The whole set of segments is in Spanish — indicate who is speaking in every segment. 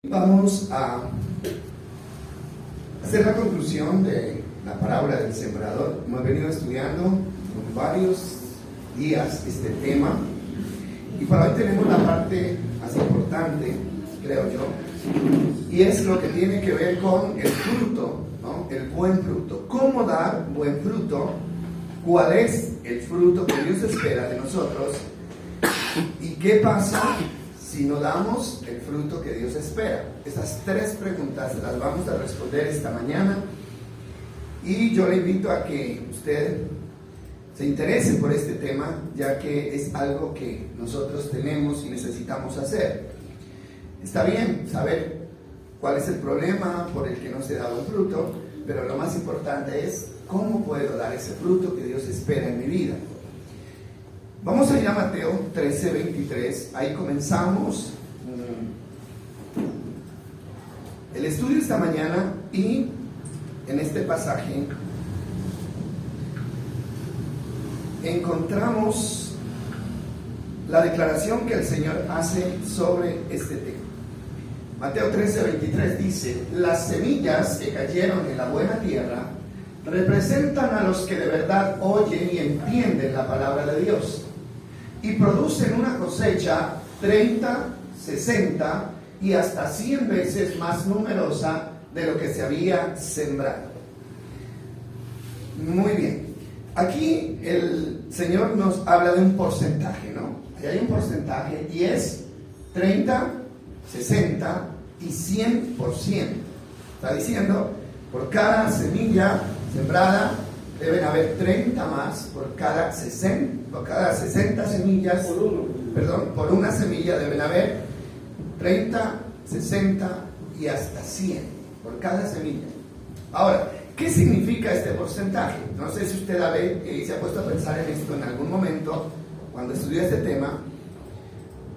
Speaker 1: Vamos a hacer la conclusión de la parábola del sembrador. Hemos venido estudiando por varios días este tema y para hoy tenemos la parte más importante, creo yo, y es lo que tiene que ver con el fruto, ¿no? El buen fruto. ¿Cómo dar buen fruto? ¿Cuál es el fruto que Dios espera de nosotros? ¿Y qué pasa si no damos el fruto que Dios espera? Esas tres preguntas las vamos a responder esta mañana y yo le invito a que usted se interese por este tema, ya que es algo que nosotros tenemos y necesitamos hacer. Está bien saber cuál es el problema por el que no se da buen fruto, pero lo más importante es cómo puedo dar ese fruto que Dios espera en mi vida. Vamos a ir a Mateo 13:23, ahí comenzamos el estudio esta mañana y en este pasaje encontramos la declaración que el Señor hace sobre este tema. Mateo 13:23 dice: las semillas que cayeron en la buena tierra representan a los que de verdad oyen y entienden la palabra de Dios y producen una cosecha 30, 60 y hasta 100 veces más numerosa de lo que se había sembrado. Muy bien. Aquí el Señor nos habla de un porcentaje, ¿no? Ahí hay un porcentaje y es 30, 60 y 100%. Está diciendo, por cada semilla sembrada deben haber 30 más, por cada 60 semillas, por una semilla deben haber 30, 60 y hasta 100 por cada semilla. Ahora, ¿qué significa este porcentaje? No sé si usted se ha puesto a pensar en esto en algún momento cuando estudió este tema.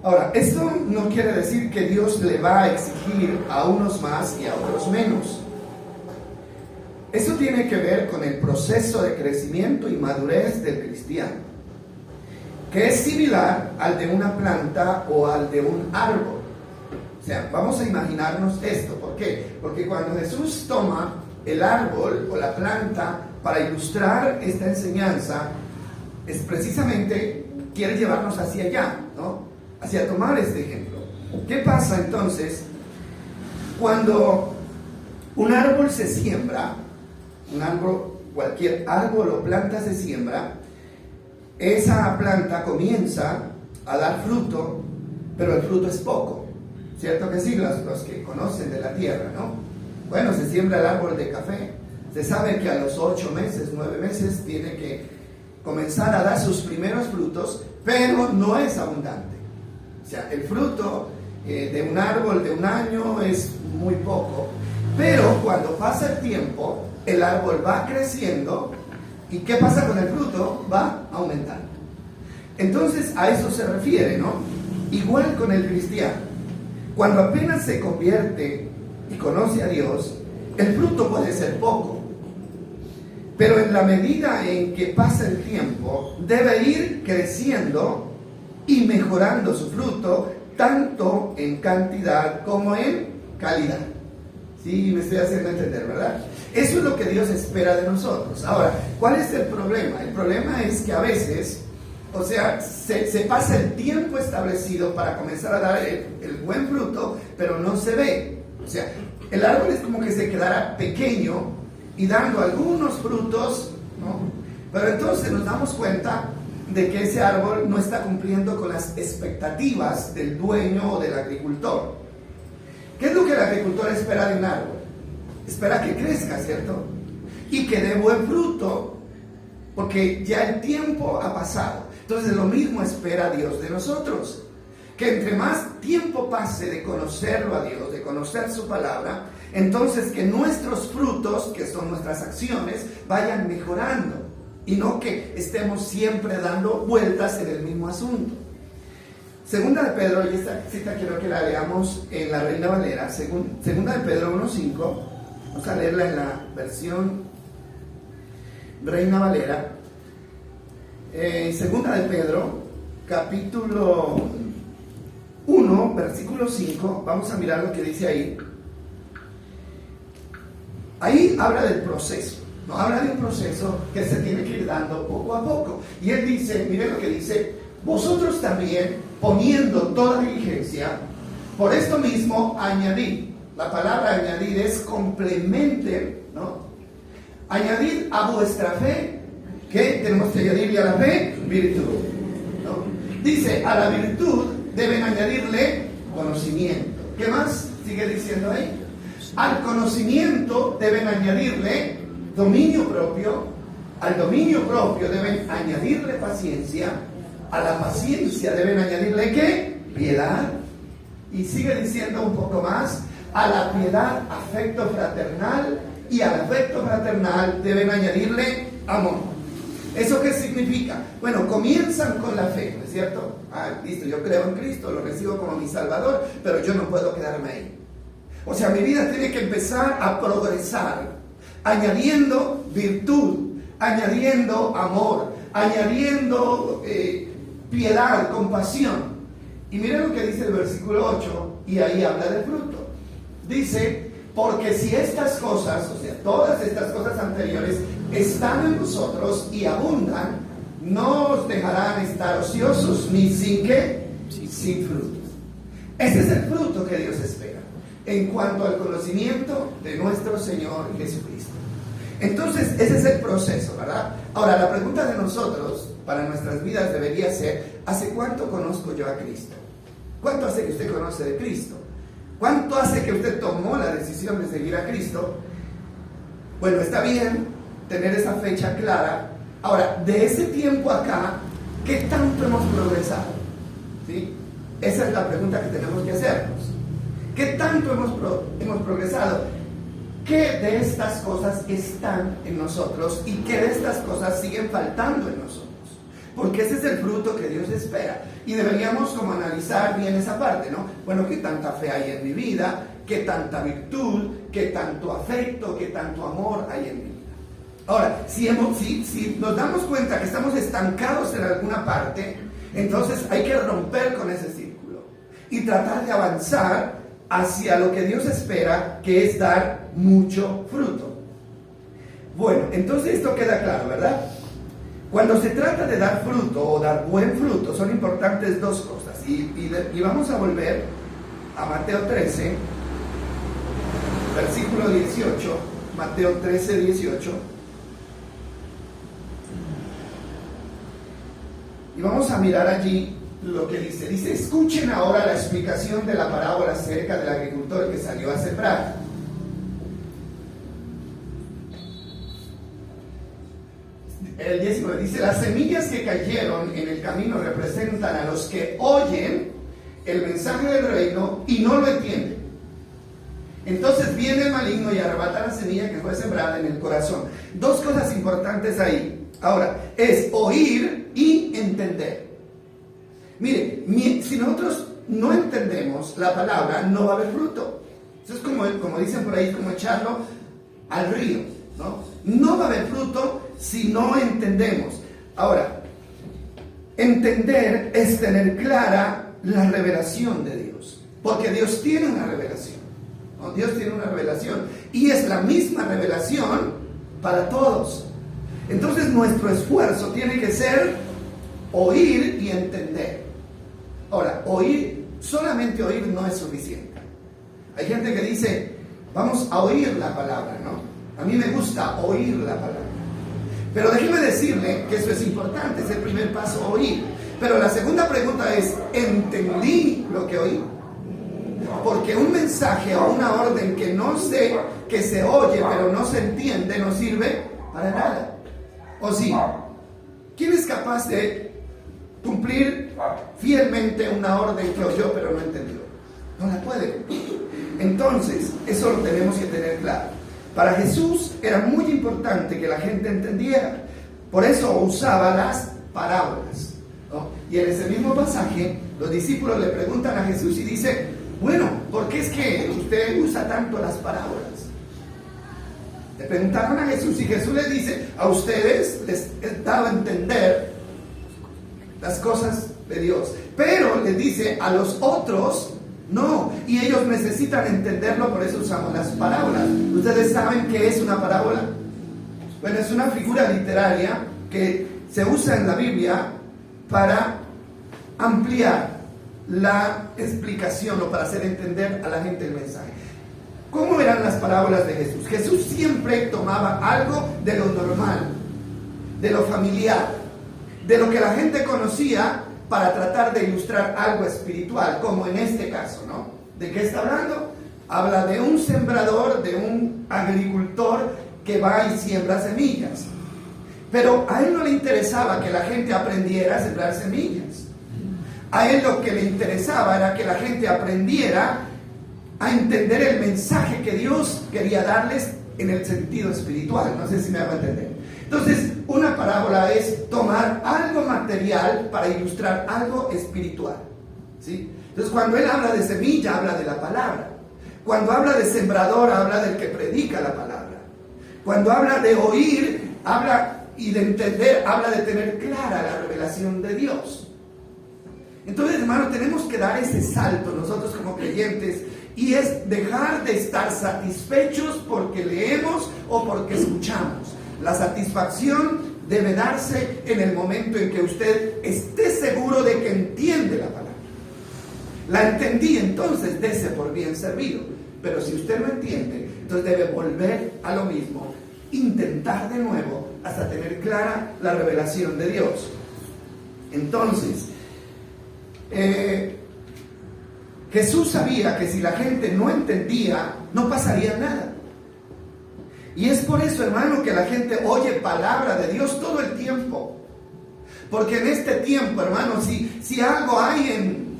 Speaker 1: Ahora, esto no quiere decir que Dios le va a exigir a unos más y a otros menos. Eso tiene que ver con el proceso de crecimiento y madurez del cristiano, que es similar al de una planta o al de un árbol. O sea, vamos a imaginarnos esto. ¿Por qué? Porque cuando Jesús toma el árbol o la planta para ilustrar esta enseñanza, es precisamente quiere llevarnos hacia allá, ¿no? Hacia tomar este ejemplo. ¿Qué pasa entonces cuando un árbol se siembra? Un árbol, cualquier árbol o planta se siembra, esa planta comienza a dar fruto, pero el fruto es poco. ¿Cierto que sí? Los que conocen de la tierra, ¿no? Bueno, se siembra el árbol de café. Se sabe que a los 8 meses, 9 meses tiene que comenzar a dar sus primeros frutos, pero no es abundante. O sea, el fruto de un árbol de un año es muy poco, pero cuando pasa el tiempo, el árbol va creciendo y ¿qué pasa con el fruto? Va aumentando. Entonces a eso se refiere, ¿no? Igual con el cristiano. Cuando apenas se convierte y conoce a Dios, el fruto puede ser poco, pero en la medida en que pasa el tiempo, debe ir creciendo y mejorando su fruto, tanto en cantidad como en calidad. Sí, me estoy haciendo entender, ¿verdad? Eso es lo que Dios espera de nosotros. Ahora, ¿cuál es el problema? El problema es que a veces, o sea, se pasa el tiempo establecido para comenzar a dar el buen fruto, pero no se ve. O sea, el árbol es como que se quedara pequeño y dando algunos frutos, ¿no? Pero entonces nos damos cuenta de que ese árbol no está cumpliendo con las expectativas del dueño o del agricultor. ¿Qué es lo que el agricultor espera de un árbol? Espera que crezca, ¿cierto? Y que dé buen fruto, porque ya el tiempo ha pasado. Entonces lo mismo espera Dios de nosotros, que entre más tiempo pase de conocerlo a Dios, de conocer su palabra, entonces que nuestros frutos, que son nuestras acciones, vayan mejorando y no que estemos siempre dando vueltas en el mismo asunto. Segunda de Pedro, y esta cita quiero que la leamos en la Reina Valera, segunda de Pedro 1:5, vamos a leerla en la versión Reina Valera. Segunda de Pedro, capítulo 1, 1, versículo 5, vamos a mirar lo que dice ahí. Ahí habla del proceso, ¿no? Habla de un proceso que se tiene que ir dando poco a poco. Y él dice, mire lo que dice: vosotros también, poniendo toda diligencia, por esto mismo añadid. La palabra añadir es complemente, ¿no? Añadid a vuestra fe. ¿Qué tenemos que añadirle a la fe? Virtud, ¿no? Dice, a la virtud deben añadirle conocimiento. ¿Qué más sigue diciendo ahí? Al conocimiento deben añadirle dominio propio. Al dominio propio deben añadirle paciencia. A la paciencia deben añadirle ¿qué? Piedad. Y sigue diciendo un poco más: a la piedad, afecto fraternal. Y al afecto fraternal deben añadirle amor. ¿Eso qué significa? Bueno, comienzan con la fe, ¿no es cierto? Listo, yo creo en Cristo, lo recibo como mi Salvador, pero yo no puedo quedarme ahí. O sea, mi vida tiene que empezar a progresar, añadiendo virtud, añadiendo amor, añadiendo piedad, compasión. Y miren lo que dice el versículo 8, y ahí habla de fruto. Dice, porque si estas cosas, o sea, todas estas cosas anteriores, están en vosotros y abundan, no os dejarán estar ociosos ni sin qué, sin fruto. Ese es el fruto que Dios espera en cuanto al conocimiento de nuestro Señor Jesucristo. Entonces, ese es el proceso, ¿verdad? Ahora, la pregunta de nosotros para nuestras vidas debería ser: ¿hace cuánto conozco yo a Cristo? ¿Cuánto hace que usted conoce de Cristo? ¿Cuánto hace que usted tomó la decisión de seguir a Cristo? Bueno, está bien tener esa fecha clara. Ahora, de ese tiempo acá, ¿qué tanto hemos progresado? ¿Sí? Esa es la pregunta que tenemos que hacernos. ¿Qué tanto hemos progresado? ¿Qué de estas cosas están en nosotros y qué de estas cosas siguen faltando en nosotros? Porque ese es el fruto que Dios espera. Y deberíamos como analizar bien esa parte, ¿no? Bueno, ¿qué tanta fe hay en mi vida? ¿Qué tanta virtud? ¿Qué tanto afecto? ¿Qué tanto amor hay en mi vida? Ahora, si nos damos cuenta que estamos estancados en alguna parte, entonces hay que romper con ese círculo y tratar de avanzar hacia lo que Dios espera, que es dar mucho fruto. Bueno, entonces esto queda claro, ¿verdad? Cuando se trata de dar fruto o dar buen fruto, son importantes dos cosas. Y vamos a volver a Mateo 13, versículo 18. Mateo 13, 18. Y vamos a mirar allí lo que dice. Dice, escuchen ahora la explicación de la parábola acerca del agricultor que salió a sembrar. El 19 dice, las semillas que cayeron en el camino representan a los que oyen el mensaje del reino y no lo entienden. Entonces viene el maligno y arrebata la semilla que fue sembrada en el corazón. Dos cosas importantes ahí. Ahora, es oír y entender. Mire, si nosotros no entendemos la palabra, no va a haber fruto. Eso es como dicen por ahí, como echarlo al río, ¿no? No va a haber fruto si no entendemos. Ahora, entender es tener clara la revelación de Dios. Porque Dios tiene una revelación, ¿no? Dios tiene una revelación. Y es la misma revelación para todos. Entonces nuestro esfuerzo tiene que ser oír y entender. Ahora, solamente oír no es suficiente. Hay gente que dice, vamos a oír la palabra, ¿no? A mí me gusta oír la palabra. Pero déjeme decirle que eso es importante, es el primer paso, oír. Pero la segunda pregunta es, ¿entendí lo que oí? Porque un mensaje o una orden que se oye pero no se entiende, no sirve para nada. ¿O sí? ¿Quién es capaz de cumplir fielmente una orden que oyó pero no entendió? No la puede cumplir. Entonces, eso lo tenemos que tener claro. Para Jesús era muy importante que la gente entendiera. Por eso usaba las parábolas, ¿no? Y en ese mismo pasaje, los discípulos le preguntan a Jesús y dice, bueno, ¿por qué es que usted usa tanto las parábolas? Le preguntaron a Jesús y Jesús les dice, a ustedes les daba a entender las cosas de Dios, pero Pero les dice a los otros, no, y ellos necesitan entenderlo, por eso usamos las parábolas. ¿Ustedes saben qué es una parábola? Bueno, es una figura literaria que se usa en la Biblia para ampliar la explicación o para hacer entender a la gente el mensaje. ¿Cómo eran las parábolas de Jesús? Jesús siempre tomaba algo de lo normal, de lo familiar, de lo que la gente conocía, para tratar de ilustrar algo espiritual, como en este caso, ¿no? ¿De qué está hablando? Habla de un sembrador, de un agricultor que va y siembra semillas. Pero a él no le interesaba que la gente aprendiera a sembrar semillas. A él lo que le interesaba era que la gente aprendiera a entender el mensaje que Dios quería darles en el sentido espiritual. No sé si me hago entender. Entonces, una parábola es tomar algo material para ilustrar algo espiritual, ¿sí? Entonces, cuando él habla de semilla, habla de la palabra. Cuando habla de sembrador, habla del que predica la palabra. Cuando habla de oír, habla y de entender, habla de tener clara la revelación de Dios. Entonces, hermano, tenemos que dar ese salto nosotros como creyentes, y es dejar de estar satisfechos porque leemos o porque escuchamos. La satisfacción debe darse en el momento en que usted esté seguro de que entiende la palabra. La entendí, entonces dese por bien servido. Pero si usted no entiende, entonces debe volver a lo mismo, intentar de nuevo hasta tener clara la revelación de Dios. Entonces, Jesús sabía que si la gente no entendía, no pasaría nada. Y es por eso, hermano, que la gente oye palabra de Dios todo el tiempo. Porque en este tiempo, hermano, si algo hay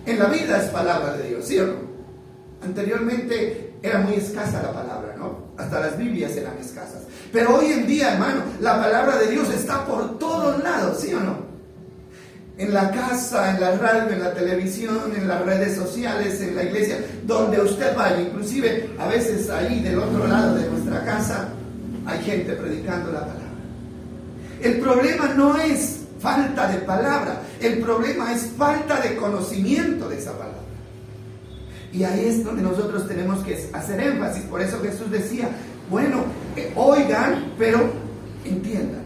Speaker 1: en la vida es palabra de Dios, ¿sí o no? Anteriormente era muy escasa la palabra, ¿no? Hasta las Biblias eran escasas. Pero hoy en día, hermano, la palabra de Dios está por todos lados, ¿sí o no? En la casa, en la radio, en la televisión, en las redes sociales, en la iglesia, donde usted vaya, inclusive a veces ahí del otro lado de nuestra casa, hay gente predicando la palabra. El problema no es falta de palabra, el problema es falta de conocimiento de esa palabra. Y ahí es donde nosotros tenemos que hacer énfasis. Por eso Jesús decía, bueno, oigan, pero entiendan.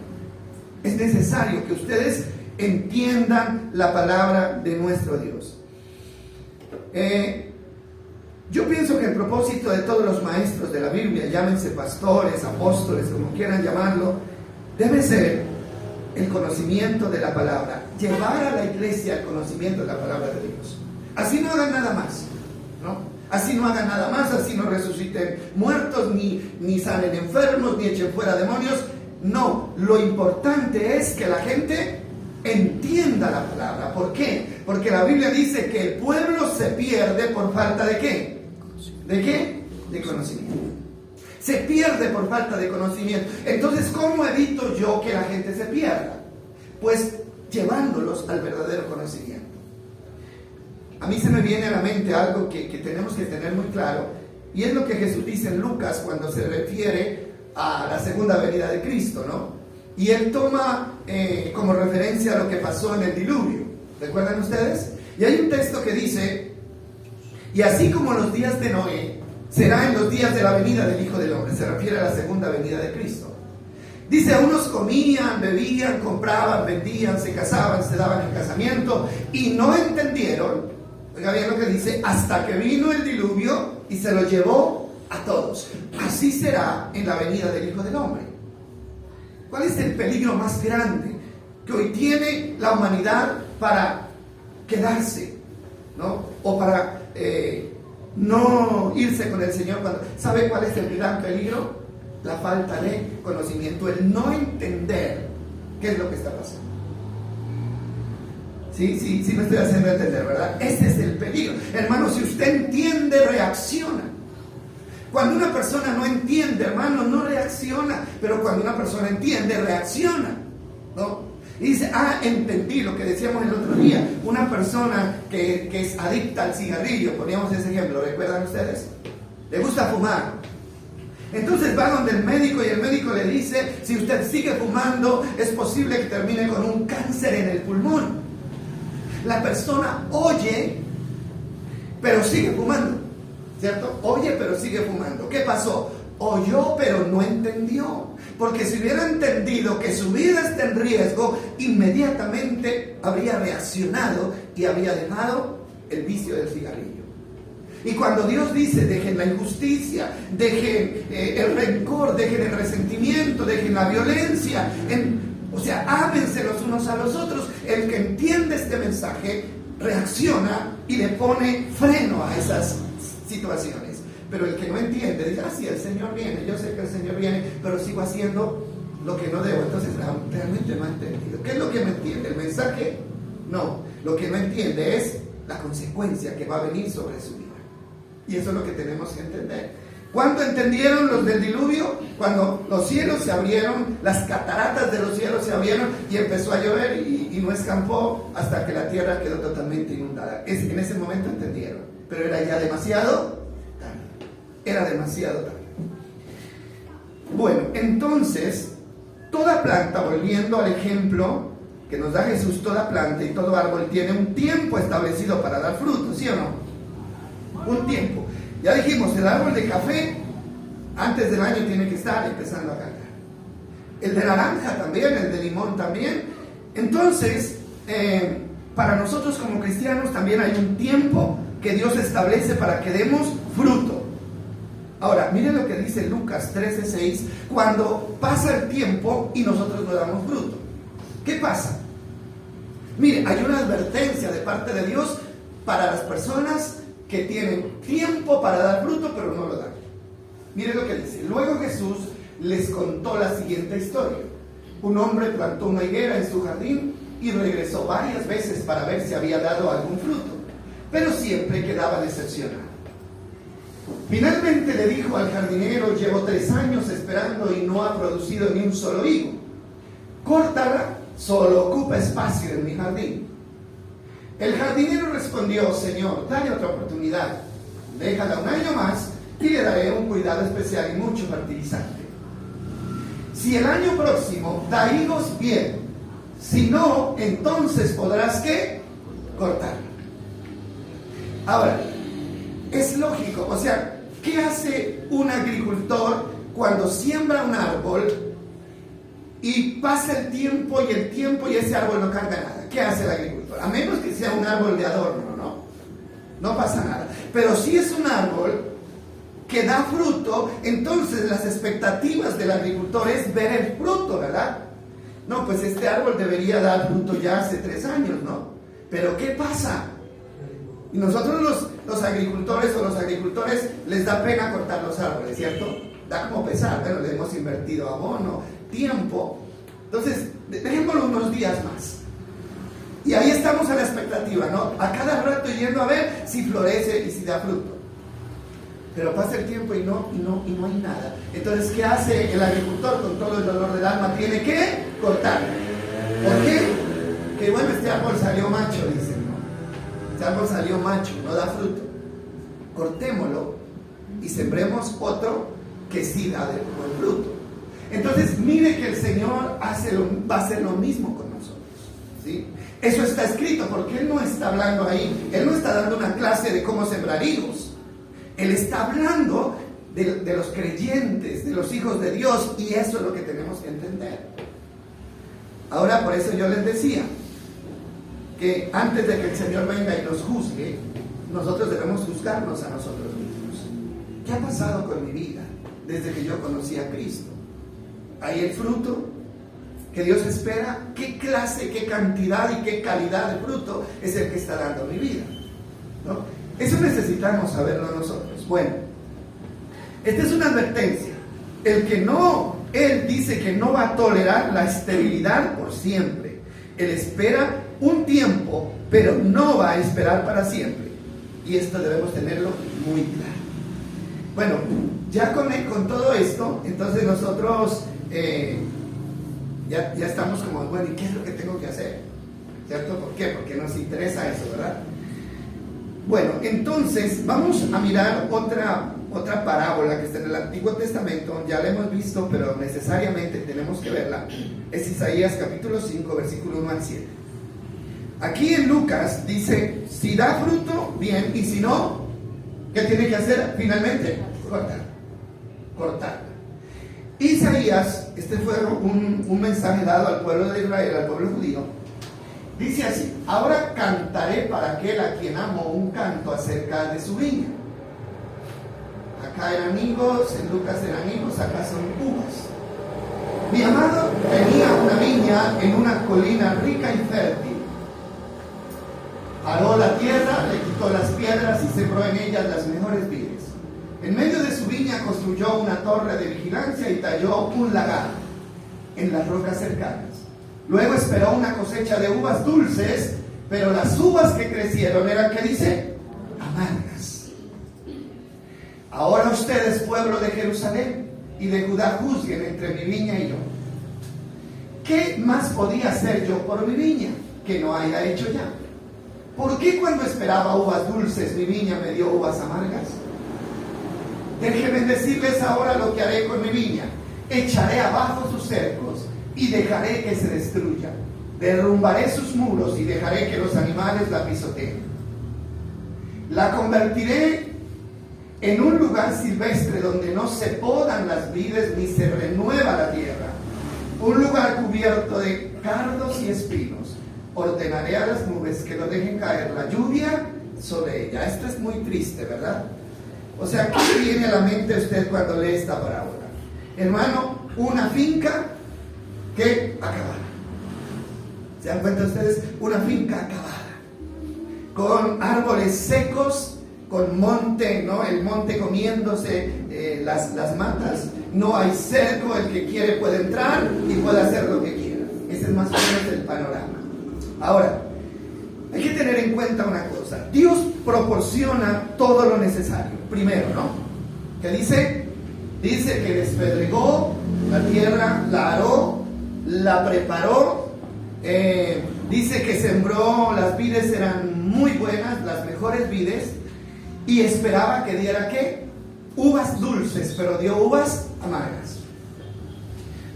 Speaker 1: Es necesario que ustedes entiendan la palabra de nuestro Dios. Yo pienso que el propósito de todos los maestros de la Biblia, llámense pastores, apóstoles, como quieran llamarlo, debe ser el conocimiento de la palabra, llevar a la iglesia el conocimiento de la palabra de Dios. Así no hagan nada más, ¿no? Así no hagan nada más, así no resuciten muertos, ni salen enfermos, ni echen fuera demonios. No, lo importante es que la gente entienda la palabra. ¿Por qué? Porque la Biblia dice que el pueblo se pierde por falta de ¿qué? ¿De qué? De conocimiento. Se pierde por falta de conocimiento. Entonces, ¿cómo evito yo que la gente se pierda? Pues llevándolos al verdadero conocimiento. A mí se me viene a la mente algo que tenemos que tener muy claro, y es lo que Jesús dice en Lucas cuando se refiere a la segunda venida de Cristo, ¿no? Y él toma como referencia lo que pasó en el diluvio. ¿Recuerdan ustedes? Y hay un texto que dice, y así como los días de Noé, será en los días de la venida del Hijo del Hombre. Se refiere a la segunda venida de Cristo. Dice, unos comían, bebían, compraban, vendían, se casaban, se daban en casamiento, y no entendieron, oiga bien lo que dice, hasta que vino el diluvio y se lo llevó a todos. Así será en la venida del Hijo del Hombre. ¿Cuál es el peligro más grande que hoy tiene la humanidad para quedarse, ¿no? O para no irse con el Señor. ¿Sabe cuál es el gran peligro? La falta de conocimiento, el no entender qué es lo que está pasando. Sí, me estoy haciendo entender, ¿verdad? Ese es el peligro. Hermano, si usted entiende, reacciona. Cuando una persona no entiende, hermano, no reacciona. Pero cuando una persona entiende, reacciona, ¿no? Y dice, entendí lo que decíamos el otro día. Una persona que es adicta al cigarrillo, poníamos ese ejemplo, ¿recuerdan ustedes? Le gusta fumar. Entonces va donde el médico y el médico le dice, si usted sigue fumando, es posible que termine con un cáncer en el pulmón. La persona oye, pero sigue fumando, ¿cierto? Oye, pero sigue fumando. ¿Qué pasó? Oyó, pero no entendió. Porque si hubiera entendido que su vida está en riesgo, inmediatamente habría reaccionado y habría dejado el vicio del cigarrillo. Y cuando Dios dice, dejen la injusticia, dejen el rencor, dejen el resentimiento, dejen la violencia, o sea, ámense los unos a los otros, el que entiende este mensaje reacciona y le pone freno a esas situaciones. Pero el que no entiende dice, sí, el Señor viene, yo sé que el Señor viene, pero sigo haciendo lo que no debo. Entonces realmente no ha entendido. ¿Qué es lo que no entiende? ¿El mensaje? No, lo que no entiende es la consecuencia que va a venir sobre su vida. Y eso es lo que tenemos que entender. ¿Cuándo entendieron los del diluvio? Cuando los cielos se abrieron, las cataratas de los cielos se abrieron y empezó a llover y no escampó hasta que la tierra quedó totalmente inundada. En ese momento entendieron, pero era ya demasiado tarde. Era demasiado tarde. Bueno, entonces, toda planta, volviendo al ejemplo que nos da Jesús, toda planta y todo árbol tiene un tiempo establecido para dar fruto, ¿sí o no? Un tiempo. Ya dijimos, el árbol de café antes del año tiene que estar empezando a cargar. El de naranja también, el de limón también. Entonces, para nosotros como cristianos también hay un tiempo que Dios establece para que demos fruto. Ahora, miren lo que dice Lucas 13:6, cuando pasa el tiempo y nosotros no damos fruto. ¿Qué pasa? Mire, hay una advertencia de parte de Dios para las personas que tienen tiempo para dar fruto, pero no lo dan. Miren lo que dice. Luego Jesús les contó la siguiente historia. Un hombre plantó una higuera en su jardín y regresó varias veces para ver si había dado algún fruto, pero siempre quedaba decepcionado. Finalmente le dijo al jardinero, llevo 3 años esperando y no ha producido ni un solo higo. Córtala, solo ocupa espacio en mi jardín. El jardinero respondió, Señor, dale otra oportunidad, déjala un año más y le daré un cuidado especial y mucho fertilizante. Si el año próximo da higos, bien, si no, entonces podrás, ¿qué? Cortarlo. Ahora, es lógico, o sea, ¿qué hace un agricultor cuando siembra un árbol y pasa el tiempo y ese árbol no carga nada? ¿Qué hace el agricultor? A menos que sea un árbol de adorno, no pasa nada. Pero si es un árbol que da fruto, entonces las expectativas del agricultor es ver el fruto, ¿verdad? No, pues este árbol debería dar fruto ya hace 3 años, ¿no? Pero ¿qué pasa? Y nosotros los agricultores o los agricultores les da pena cortar los árboles, ¿cierto? Da como pesar, bueno, le hemos invertido abono, tiempo, entonces dejémoslo unos días más. Y ahí estamos a la expectativa, ¿no? A cada rato yendo a ver si florece y si da fruto. Pero pasa el tiempo y no hay nada. Entonces, ¿qué hace el agricultor con todo el dolor del alma? Tiene que cortar. ¿Por qué? Que bueno, este árbol salió macho, dicen, ¿no? Este árbol salió macho, no da fruto. Cortémoslo y sembremos otro que sí da de buen fruto. Entonces, mire que el Señor va a hacer lo mismo con nosotros, ¿sí? Eso está escrito, porque Él no está hablando ahí, Él no está dando una clase de cómo sembrar higos. Él está hablando de los creyentes, de los hijos de Dios, y eso es lo que tenemos que entender. Ahora, por eso yo les decía que antes de que el Señor venga y nos juzgue, nosotros debemos juzgarnos a nosotros mismos. ¿Qué ha pasado con mi vida desde que yo conocí a Cristo? ¿Hay el fruto que Dios espera? ¿Qué clase, qué cantidad y qué calidad de fruto es el que está dando mi vida? ¿No? Eso necesitamos saberlo nosotros. Bueno, esta es una advertencia. Él dice que no va a tolerar la esterilidad por siempre. Él espera un tiempo, pero no va a esperar para siempre. Y esto debemos tenerlo muy claro. Bueno, ya con todo esto, entonces nosotros ya estamos como, bueno, ¿y qué es lo que tengo que hacer? ¿Cierto? ¿Por qué? Porque nos interesa eso, ¿verdad? Bueno, entonces vamos a mirar otra parábola que está en el Antiguo Testamento. Ya la hemos visto, pero necesariamente tenemos que verla. Es Isaías capítulo 5, versículo 1 al 7. Aquí en Lucas dice, si da fruto, bien, y si no, ¿qué tiene que hacer finalmente? Cortar. Isaías, este fue un mensaje dado al pueblo de Israel, al pueblo judío. Dice así: ahora cantaré para aquel a quien amo un canto acerca de su viña. Acá eran higos, en Lucas eran higos, acá son uvas. Mi amado tenía una viña en una colina rica y fértil. Aró la tierra, le quitó las piedras y sembró en ellas las mejores vides. En medio de su viña construyó una torre de vigilancia y talló un lagar en las rocas cercanas. Luego esperó una cosecha de uvas dulces, pero las uvas que crecieron eran, ¿qué dice? Amargas. Ahora ustedes, pueblo de Jerusalén y de Judá, juzguen entre mi viña y yo. ¿Qué más podía hacer yo por mi viña que no haya hecho ya? ¿Por qué cuando esperaba uvas dulces mi viña me dio uvas amargas? Déjenme decirles ahora lo que haré con mi viña. Echaré abajo sus cercos y dejaré que se destruya. Derrumbaré sus muros y dejaré que los animales la pisoteen. La convertiré en un lugar silvestre donde no se podan las vides ni se renueva la tierra. Un lugar cubierto de cardos y espinos. Ordenaré a las nubes que no dejen caer la lluvia sobre ella. Esto es muy triste, ¿verdad? O sea, ¿qué viene a la mente usted cuando lee esta parábola? Hermano, una finca que acabada. ¿Se dan cuenta ustedes? Una finca acabada. Con árboles secos, con monte, ¿no? El monte comiéndose las matas. No hay cerco, el que quiere puede entrar y puede hacer lo que quiera. Ese es más o menos el panorama. Ahora, hay que tener en cuenta una cosa. Dios proporciona todo lo necesario. Primero, ¿no? ¿Qué dice? Dice que despedregó la tierra, la aró, la preparó. Dice que sembró, las vides eran muy buenas, las mejores vides. Y esperaba que diera, ¿qué? Uvas dulces, pero dio uvas amargas.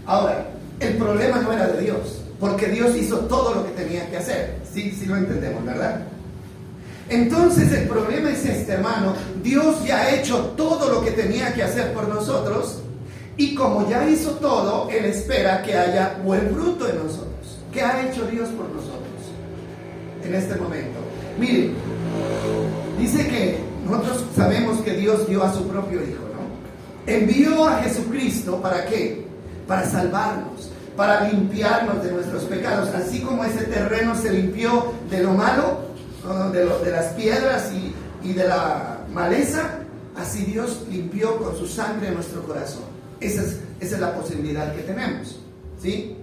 Speaker 1: Ahora, el problema no era de Dios, porque Dios hizo todo lo que tenía que hacer. Sí lo entendemos, ¿verdad? Entonces el problema es este, hermano. Dios ya ha hecho todo lo que tenía que hacer por nosotros, y como ya hizo todo, Él espera que haya buen fruto en nosotros. ¿Qué ha hecho Dios por nosotros en este momento? Miren, dice que nosotros sabemos que Dios dio a su propio Hijo, ¿no? Envió a Jesucristo, ¿para qué? Para salvarnos, para limpiarnos de nuestros pecados. Así como ese terreno se limpió de lo malo, de las piedras y de la maleza, así Dios limpió con su sangre nuestro corazón. Esa es la posibilidad que tenemos, ¿sí?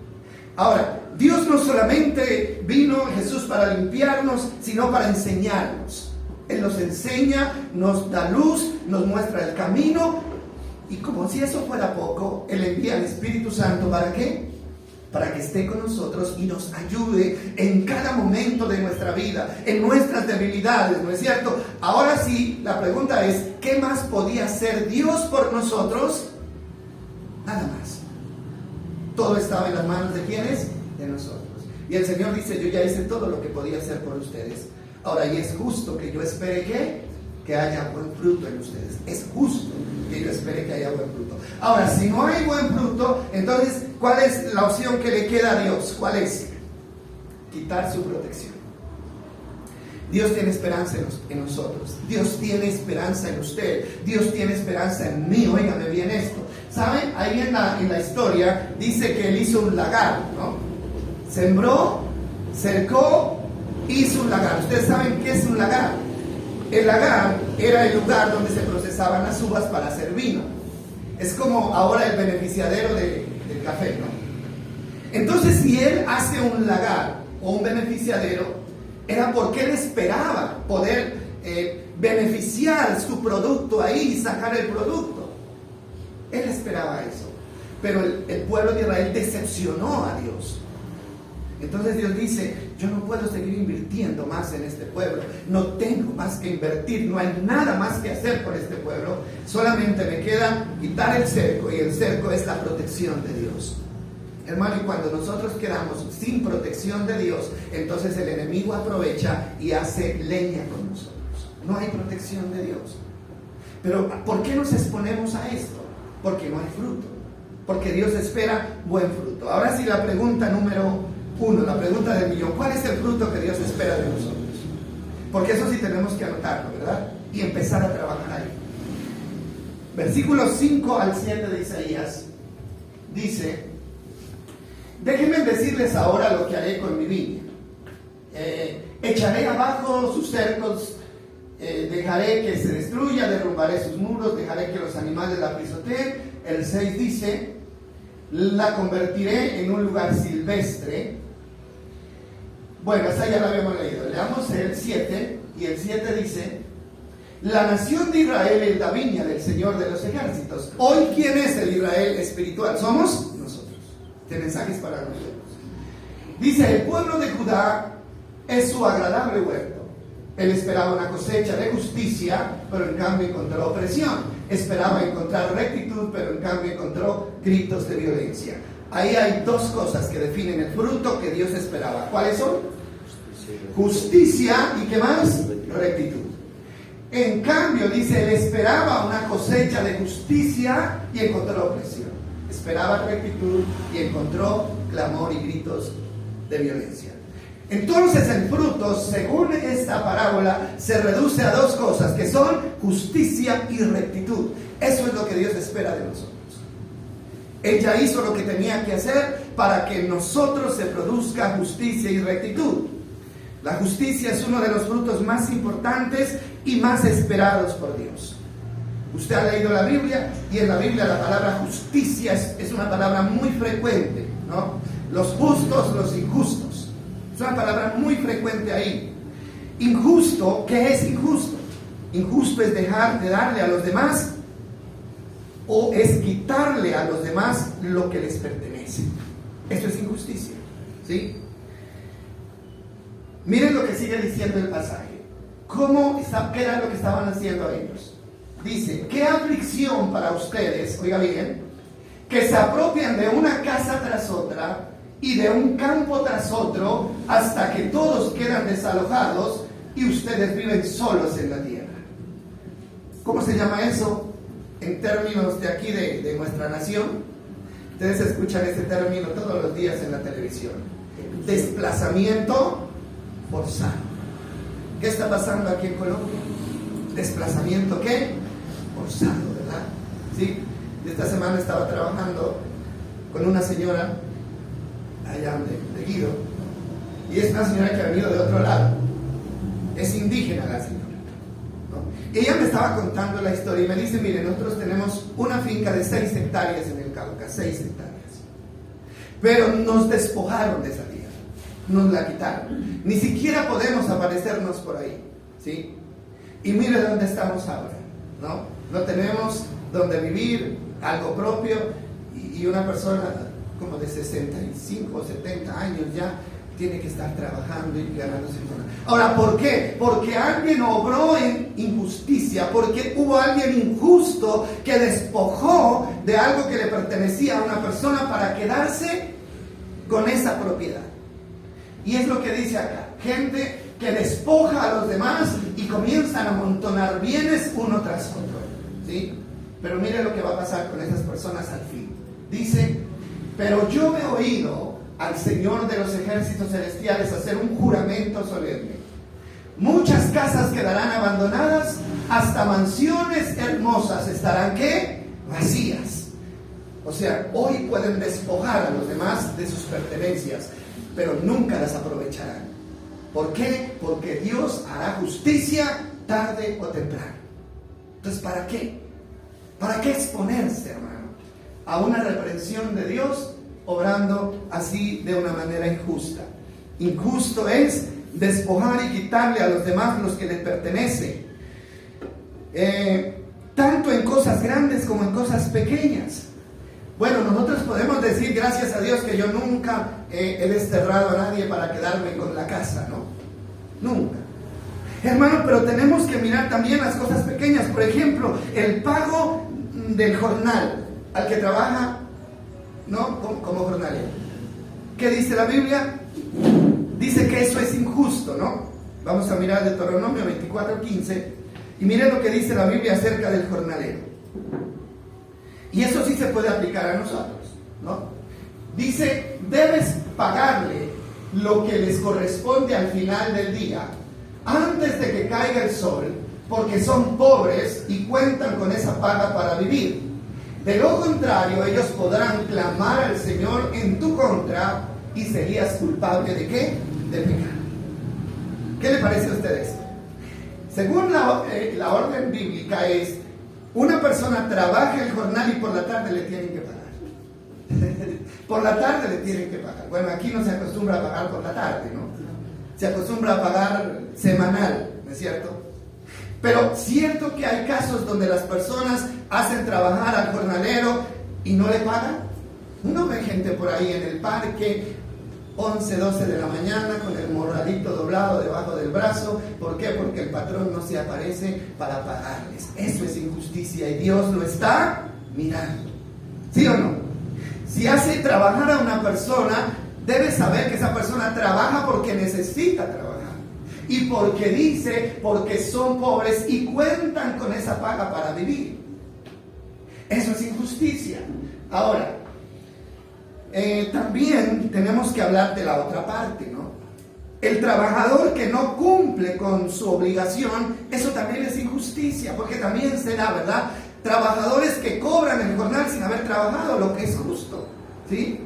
Speaker 1: Ahora, Dios no solamente vino Jesús para limpiarnos, sino para enseñarnos. Él nos enseña, nos da luz, nos muestra el camino, y como si eso fuera poco, Él envía al Espíritu Santo, ¿para qué? Para que esté con nosotros y nos ayude en cada momento de nuestra vida, en nuestras debilidades, ¿no es cierto? Ahora sí, la pregunta es, ¿qué más podía hacer Dios por nosotros? Nada más. Todo estaba en las manos de ¿quiénes? De nosotros. Y el Señor dice, yo ya hice todo lo que podía hacer por ustedes. Ahora, y es justo que yo espere que haya buen fruto en ustedes. Es justo que yo espere que haya buen fruto. Ahora, si no hay buen fruto, entonces, ¿cuál es la opción que le queda a Dios? ¿Cuál es? Quitar su protección. Dios tiene esperanza en nosotros. Dios tiene esperanza en usted. Dios tiene esperanza en mí. Óigame bien esto. ¿Saben? Ahí en la historia dice que Él hizo un lagar, ¿no? Sembró, cercó, hizo un lagar. ¿Ustedes saben qué es un lagar? El lagar era el lugar donde se procesaban las uvas para hacer vino. Es como ahora el beneficiadero del café, ¿no? Entonces, si Él hace un lagar o un beneficiadero, era porque Él esperaba poder beneficiar su producto ahí y sacar el producto. Él esperaba eso. Pero el pueblo de Israel decepcionó a Dios. Entonces Dios dice, yo no puedo seguir invirtiendo más en este pueblo, no tengo más que invertir, no hay nada más que hacer por este pueblo, solamente me queda quitar el cerco, y el cerco es la protección de Dios. Hermano, y cuando nosotros quedamos sin protección de Dios, entonces el enemigo aprovecha y hace leña con nosotros. No hay protección de Dios. Pero ¿por qué nos exponemos a esto? Porque no hay fruto. Porque Dios espera buen fruto. Ahora sí, la pregunta número 1, la pregunta del millón: ¿cuál es el fruto que Dios espera de nosotros? Porque eso sí tenemos que anotarlo, ¿verdad? Y empezar a trabajar ahí. Versículos 5 al 7 de Isaías dice: déjenme decirles ahora lo que haré con mi viña. Echaré abajo sus cercos, dejaré que se destruya, derrumbaré sus muros, dejaré que los animales la pisoteen. El 6 dice: la convertiré en un lugar silvestre. Bueno, esa ya la habíamos leído. Leamos el 7, y el 7 dice: la nación de Israel es la viña del Señor de los ejércitos. Hoy, ¿quién es el Israel espiritual? Somos nosotros. Este mensaje es para nosotros. Dice: el pueblo de Judá es su agradable huerto. Él esperaba una cosecha de justicia, pero en cambio encontró opresión. Esperaba encontrar rectitud, pero en cambio encontró gritos de violencia. Ahí hay dos cosas que definen el fruto que Dios esperaba. ¿Cuáles son? Justicia y ¿qué más? Rectitud. En cambio, dice, él esperaba una cosecha de justicia y encontró opresión. Esperaba rectitud y encontró clamor y gritos de violencia. Entonces el fruto, según esta parábola, se reduce a dos cosas, que son justicia y rectitud. Eso es lo que Dios espera de nosotros. Él ya hizo lo que tenía que hacer para que en nosotros se produzca justicia y rectitud. La justicia es uno de los frutos más importantes y más esperados por Dios. Usted ha leído la Biblia, y en la Biblia la palabra justicia es una palabra muy frecuente, ¿no? Los justos, los injustos. Es una palabra muy frecuente ahí. Injusto, ¿qué es injusto? Injusto es dejar de darle a los demás, o es quitarle a los demás lo que les pertenece. Esto es injusticia, ¿sí? Miren lo que sigue diciendo el pasaje. ¿Qué era lo que estaban haciendo ellos? Dice: qué aflicción para ustedes, oiga bien, que se apropian de una casa tras otra y de un campo tras otro, hasta que todos quedan desalojados y ustedes viven solos en la tierra. ¿Cómo se llama eso en términos de aquí de nuestra nación? Ustedes escuchan este término todos los días en la televisión: desplazamiento forzado. ¿Qué está pasando aquí en Colombia? ¿Desplazamiento qué? Forzado, ¿verdad? Sí. Esta semana estaba trabajando con una señora allá de Guido, y es una señora que ha venido de otro lado. Es indígena la señora, ¿no? Y ella me estaba contando la historia y me dice: mire, nosotros tenemos una finca de 6 hectáreas en el Cauca, 6 hectáreas. Pero nos despojaron de esa tierra. Nos la quitaron. Ni siquiera podemos aparecernos por ahí, ¿sí? Y mire dónde estamos ahora, ¿no? No tenemos donde vivir, algo propio, y una persona como de 65 o 70 años ya tiene que estar trabajando y ganándose dinero. Ahora, ¿por qué? Porque alguien obró en injusticia, porque hubo alguien injusto que despojó de algo que le pertenecía a una persona para quedarse con esa propiedad. Y es lo que dice acá: gente que despoja a los demás y comienzan a amontonar bienes uno tras otro, ¿sí? Pero mire lo que va a pasar con esas personas al fin. Dice: pero yo he oído al Señor de los ejércitos celestiales hacer un juramento solemne. Muchas casas quedarán abandonadas, hasta mansiones hermosas estarán, ¿qué? Vacías. O sea, hoy pueden despojar a los demás de sus pertenencias, pero nunca las aprovecharán. ¿Por qué? Porque Dios hará justicia tarde o temprano. Entonces, ¿para qué? ¿Para qué exponerse, hermano, a una reprensión de Dios obrando así de una manera injusta? Injusto es despojar y quitarle a los demás los que les pertenecen, tanto en cosas grandes como en cosas pequeñas. Bueno, nosotros podemos decir: gracias a Dios que yo nunca he desterrado a nadie para quedarme con la casa, ¿no? Nunca. Hermano, pero tenemos que mirar también las cosas pequeñas. Por ejemplo, el pago del jornal al que trabaja ¿no? Como jornalero. ¿Qué dice la Biblia? Dice que eso es injusto, ¿no? Vamos a mirar Deuteronomio 24:15 y miren lo que dice la Biblia acerca del jornalero. Y eso sí se puede aplicar a nosotros, ¿no? Dice, debes pagarle lo que les corresponde al final del día, antes de que caiga el sol, porque son pobres y cuentan con esa paga para vivir. De lo contrario, ellos podrán clamar al Señor en tu contra y serías culpable ¿de qué? De pecado. ¿Qué le parece a usted esto? Según la orden bíblica es, una persona trabaja el jornal y por la tarde le tienen que pagar. Por la tarde le tienen que pagar. Bueno, aquí no se acostumbra a pagar por la tarde, ¿no? Se acostumbra a pagar semanal, ¿no es cierto? Pero cierto que hay casos donde las personas hacen trabajar al jornalero y no le pagan. Uno ve gente por ahí en el parque, 11, 12 de la mañana, con el morralito doblado debajo del brazo. ¿Por qué? Porque el patrón no se aparece para pagarles. Eso es injusticia y Dios lo está mirando. ¿Sí o no? Si hace trabajar a una persona, debe saber que esa persona trabaja porque necesita trabajar. Y porque son pobres y cuentan con esa paga para vivir. Eso es injusticia. Ahora, también tenemos que hablar de la otra parte, ¿no? El trabajador que no cumple con su obligación, eso también es injusticia, porque también se da, ¿verdad? Trabajadores que cobran el jornal sin haber trabajado, lo que es justo, ¿sí?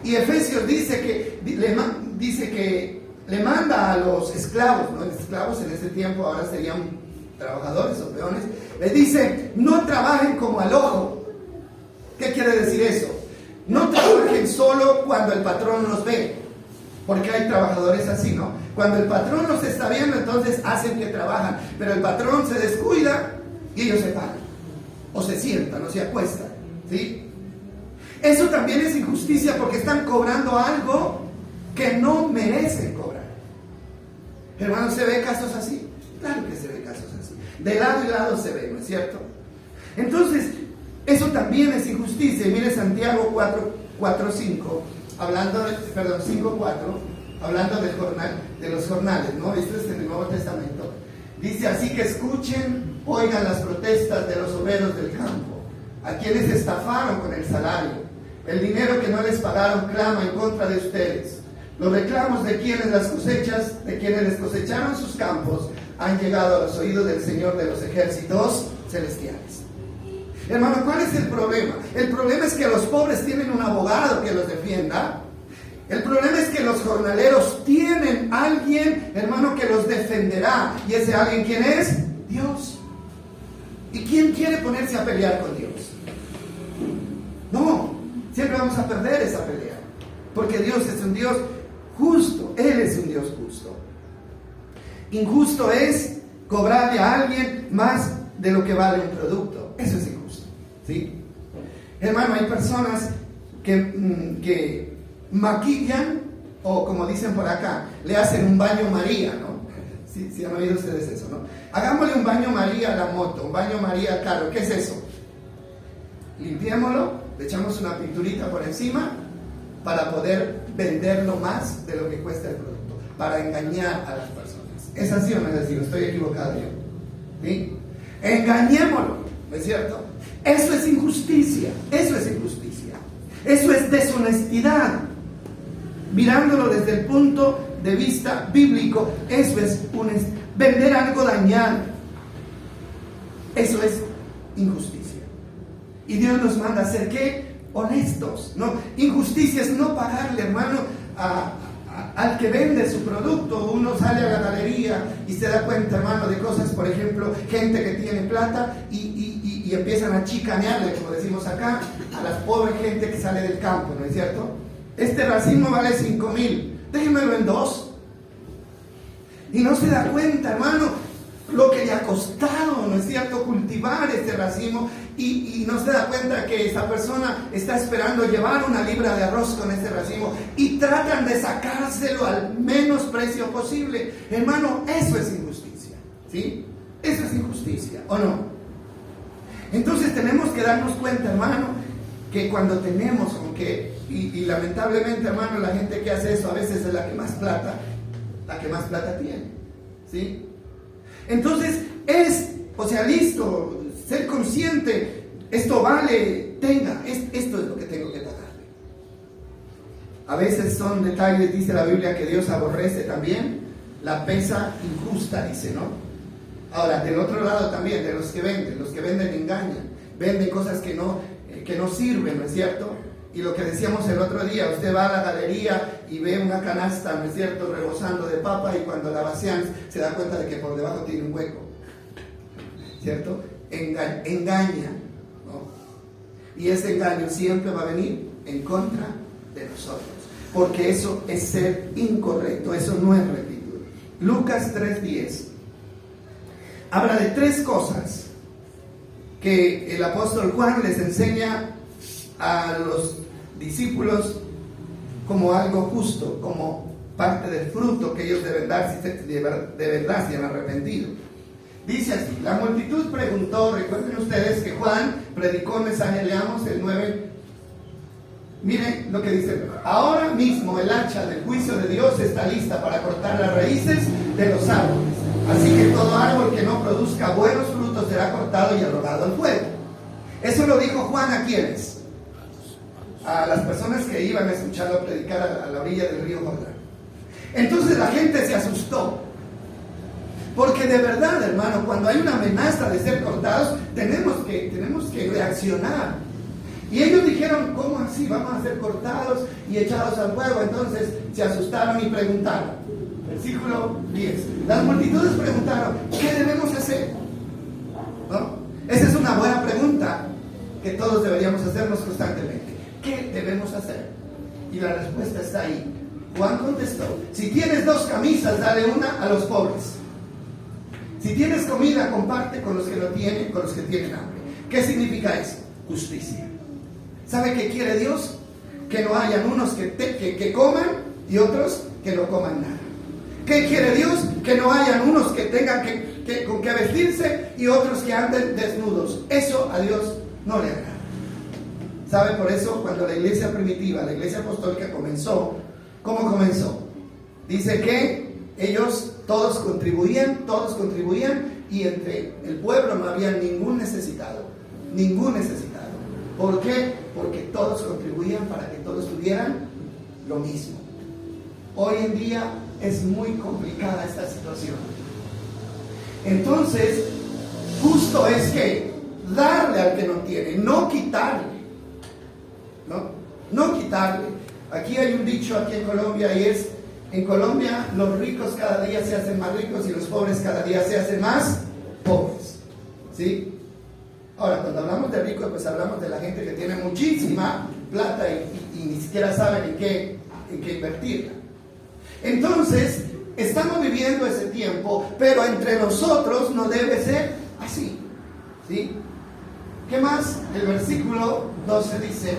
Speaker 1: Y Efesios dice que le manda a los esclavos, ¿no? Esclavos en ese tiempo ahora serían trabajadores o peones, les dice, no trabajen como al ojo. ¿Qué quiere decir eso? No trabajen solo cuando el patrón los ve, porque hay trabajadores así, ¿no? Cuando el patrón los está viendo, entonces hacen que trabajan, pero el patrón se descuida y ellos se paran, o se sientan, o se acuestan, ¿sí? Eso también es injusticia porque están cobrando algo que no merecen cobrar. Hermanos, ¿se ve casos así? Claro que se ve casos así. De lado y lado se ve, ¿no es cierto? Entonces, eso también es injusticia. Y mire Santiago 5:4, hablando del jornal, de los jornales, ¿no? Esto es en el Nuevo Testamento. Dice, así que escuchen, oigan las protestas de los obreros del campo, a quienes estafaron con el salario. El dinero que no les pagaron clama en contra de ustedes. Los reclamos de quienes les cosecharon sus campos, han llegado a los oídos del Señor de los ejércitos celestiales. Hermano, ¿cuál es el problema? El problema es que los pobres tienen un abogado que los defienda. El problema es que los jornaleros tienen alguien, hermano, que los defenderá. ¿Y ese alguien quién es? Dios. ¿Y quién quiere ponerse a pelear con Dios? No, siempre vamos a perder esa pelea. Porque Dios es un Dios justo. Él es un Dios justo. Injusto es cobrarle a alguien más de lo que vale un producto. Eso es injusto, ¿sí? Hermano, hay personas que maquillan, o como dicen por acá, le hacen un baño María, ¿no? Sí han oído ustedes eso, ¿no? Hagámosle un baño María a la moto, un baño María al carro. ¿Qué es eso? Limpiémoslo, le echamos una pinturita por encima para poder venderlo más de lo que cuesta el producto, para engañar a las personas. ¿Es así o no es así? Estoy equivocado yo, ¿sí? Engañémoslo, ¿no es cierto? Eso es injusticia, eso es injusticia, eso es deshonestidad. Mirándolo desde el punto de vista bíblico, eso es vender algo dañado. Eso es injusticia. Y Dios nos manda a ser ¿qué? Honestos, ¿no? Injusticia es no pagarle, hermano, al que vende su producto. Uno sale a la galería y se da cuenta, hermano, de cosas, por ejemplo, gente que tiene plata y empiezan a chicanearle, como decimos acá, a la pobre gente que sale del campo, ¿no es cierto? Este racimo vale 5,000, déjenmelo en 2. Y no se da cuenta, hermano, lo que le ha costado, ¿no es cierto?, cultivar este racimo, y no se da cuenta que esta persona está esperando llevar una libra de arroz con este racimo y tratan de sacárselo al menos precio posible. Hermano, eso es injusticia, ¿sí? Eso es injusticia, ¿o no? Entonces tenemos que darnos cuenta, hermano, que cuando tenemos como que, y lamentablemente, hermano, la gente que hace eso a veces es la que más plata tiene, ¿sí? Entonces listo, ser consciente, esto vale, esto es lo que tengo que pagarle. A veces son detalles, dice la Biblia, que Dios aborrece también, la pesa injusta, dice, ¿no? Ahora, del otro lado también, de los que venden engañan, venden cosas que no sirven, ¿no es cierto? Y lo que decíamos el otro día, usted va a la galería y ve una canasta, ¿no es cierto?, rebosando de papa, y cuando la vacían se da cuenta de que por debajo tiene un hueco, ¿cierto? Engaña, ¿no? Y ese engaño siempre va a venir en contra de nosotros, porque eso es ser incorrecto, eso no es rectitud. Lucas 3:10 habla de 3 cosas que el apóstol Juan les enseña a los discípulos como algo justo, como parte del fruto que ellos deben dar si de verdad se han arrepentido. Dice así: la multitud preguntó, recuerden ustedes que Juan predicó el mensaje, leamos el 9. Miren lo que dice: ahora mismo el hacha del juicio de Dios está lista para cortar las raíces de los árboles. Así que todo árbol que no produzca buenos frutos será cortado y arrojado al fuego. Eso lo dijo Juan ¿a quiénes? A las personas que iban a escucharlo predicar a la orilla del río Jordán. Entonces la gente se asustó, porque de verdad, hermano, cuando hay una amenaza de ser cortados, tenemos que reaccionar. Y ellos dijeron: ¿cómo así? ¿Vamos a ser cortados y echados al fuego? Entonces se asustaron y preguntaron. Versículo 10. Las multitudes preguntaron: ¿qué debemos hacer? ¿No? Esa es una buena pregunta que todos deberíamos hacernos constantemente. ¿Qué debemos hacer? Y la respuesta está ahí. Juan contestó: si tienes 2 camisas, dale una a los pobres. Si tienes comida, comparte con los que no tienen, con los que tienen hambre. ¿Qué significa eso? Justicia. ¿Sabe qué quiere Dios? Que no hayan unos que coman y otros que no coman nada. ¿Qué quiere Dios? Que no hayan unos que tengan con que vestirse y otros que anden desnudos. Eso a Dios no le agrada. ¿Sabe? Por eso cuando la iglesia primitiva, la iglesia apostólica comenzó, ¿cómo comenzó? Dice que ellos todos contribuían, y entre el pueblo no había ningún necesitado. ¿Por qué? Porque todos contribuían para que todos tuvieran lo mismo. Hoy en día es muy complicada esta situación. Entonces, justo es que darle al que no tiene, no quitarle. No quitarle. Aquí hay un dicho aquí en Colombia, y es: en Colombia los ricos cada día se hacen más ricos y los pobres cada día se hacen más pobres, ¿sí? Ahora, cuando hablamos de ricos, pues hablamos de la gente que tiene muchísima plata y ni siquiera saben en qué invertirla. Entonces, estamos viviendo ese tiempo, pero entre nosotros no debe ser así, ¿sí? ¿Qué más? El versículo 12 dice: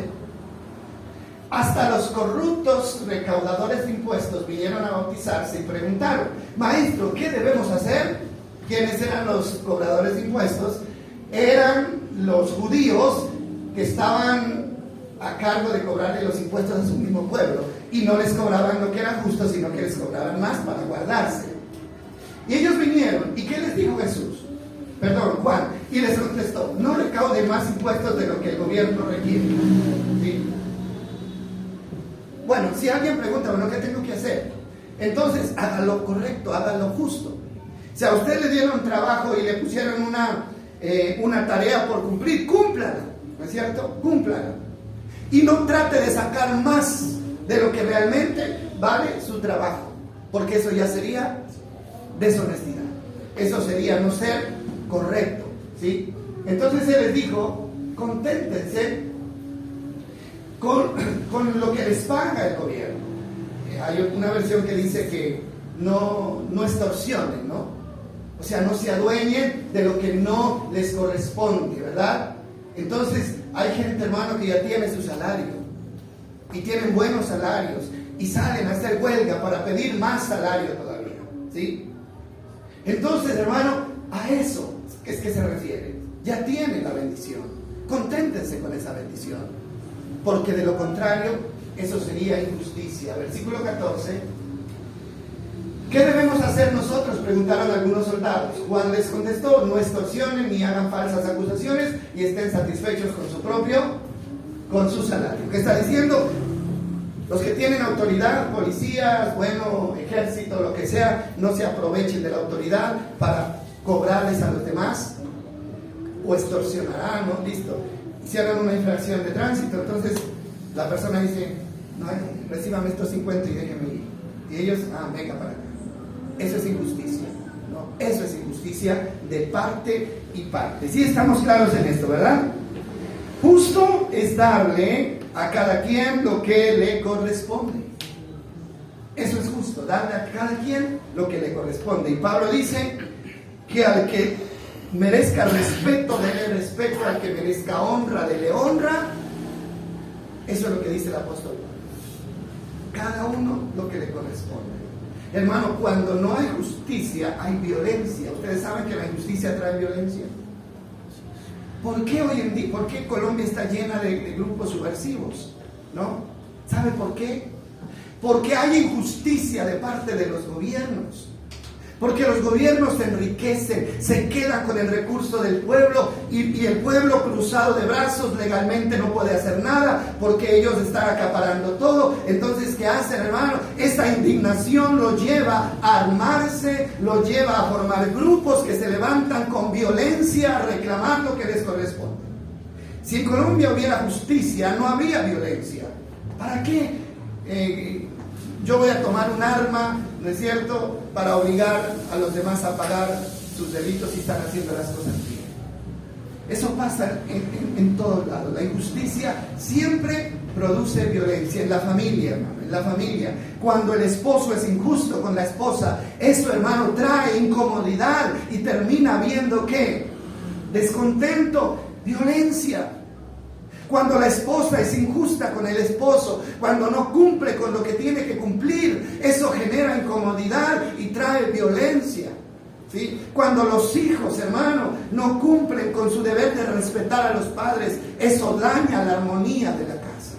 Speaker 1: hasta los corruptos recaudadores de impuestos vinieron a bautizarse y preguntaron: maestro, ¿qué debemos hacer? ¿Quiénes eran los cobradores de impuestos? Eran los judíos que estaban a cargo de cobrarle los impuestos a su mismo pueblo, y no les cobraban lo que era justo, sino que les cobraban más para guardarse. Y ellos vinieron, ¿y qué les dijo Juan? Y les contestó: no recaude más impuestos de lo que el gobierno requiere, ¿sí? Bueno, si alguien pregunta: bueno, ¿qué tengo que hacer? Entonces, haga lo correcto, haga lo justo. Si a usted le dieron trabajo y le pusieron una tarea por cumplir, cúmplala, ¿no es cierto? Cúmplala. Y no trate de sacar más de lo que realmente vale su trabajo, porque eso ya sería deshonestidad. Eso sería no ser correcto, ¿sí? Entonces él les dijo: conténtense con lo que les paga el gobierno. Hay una versión que dice que no extorsionen, ¿no? O sea, no se adueñen de lo que no les corresponde, ¿verdad? Entonces, hay gente, hermano, que ya tiene su salario, y tienen buenos salarios, y salen a hacer huelga para pedir más salario todavía, ¿sí? Entonces, hermano, a eso es que se refiere. Ya tienen la bendición. Conténtense con esa bendición. porque de lo contrario, eso sería injusticia. Versículo 14. ¿Qué debemos hacer nosotros?, preguntaron algunos soldados. Juan les contestó: no extorsionen ni hagan falsas acusaciones y estén satisfechos con su salario. ¿Qué está diciendo? Los que tienen autoridad, policías, bueno, ejército, lo que sea, no se aprovechen de la autoridad para cobrarles a los demás o extorsionarán, ¿no? Listo. Hicieron una infracción de tránsito, entonces la persona dice: no, recíbame estos 50 y déjenme ir. Y ellos, venga para acá. Eso es injusticia, ¿no? Eso es injusticia de parte y parte. Sí estamos claros en esto, ¿verdad? Justo es darle a cada quien lo que le corresponde. Eso es justo, darle a cada quien lo que le corresponde. Y Pablo dice que al que merezca respeto, dele respeto; al que merezca honra, dele honra. Eso es lo que dice el apóstol Pablo. Cada uno lo que le corresponde. Hermano, cuando no hay justicia, hay violencia. Ustedes saben que la injusticia trae violencia. ¿Por qué hoy en día, por qué Colombia está llena de grupos subversivos? ¿No? ¿Sabe por qué? Porque hay injusticia de parte de los gobiernos. Porque los gobiernos se enriquecen, se quedan con el recurso del pueblo y el pueblo, cruzado de brazos, legalmente no puede hacer nada porque ellos están acaparando todo. Entonces, ¿qué hacen, hermano? Esta indignación lo lleva a armarse, lo lleva a formar grupos que se levantan con violencia a reclamar lo que les corresponde. Si en Colombia hubiera justicia, no habría violencia. ¿Para qué? Yo voy a tomar un arma, ¿no es cierto?, para obligar a los demás a pagar sus delitos si están haciendo las cosas bien. Eso pasa en todos lados. La injusticia siempre produce violencia en la familia, hermano, en la familia. Cuando el esposo es injusto con la esposa, eso, hermano, trae incomodidad y termina habiendo, ¿qué? Descontento, violencia. Cuando la esposa es injusta con el esposo, cuando no cumple con lo que tiene que cumplir, eso genera incomodidad y trae violencia, ¿sí? Cuando los hijos, hermano, no cumplen con su deber de respetar a los padres, eso daña la armonía de la casa.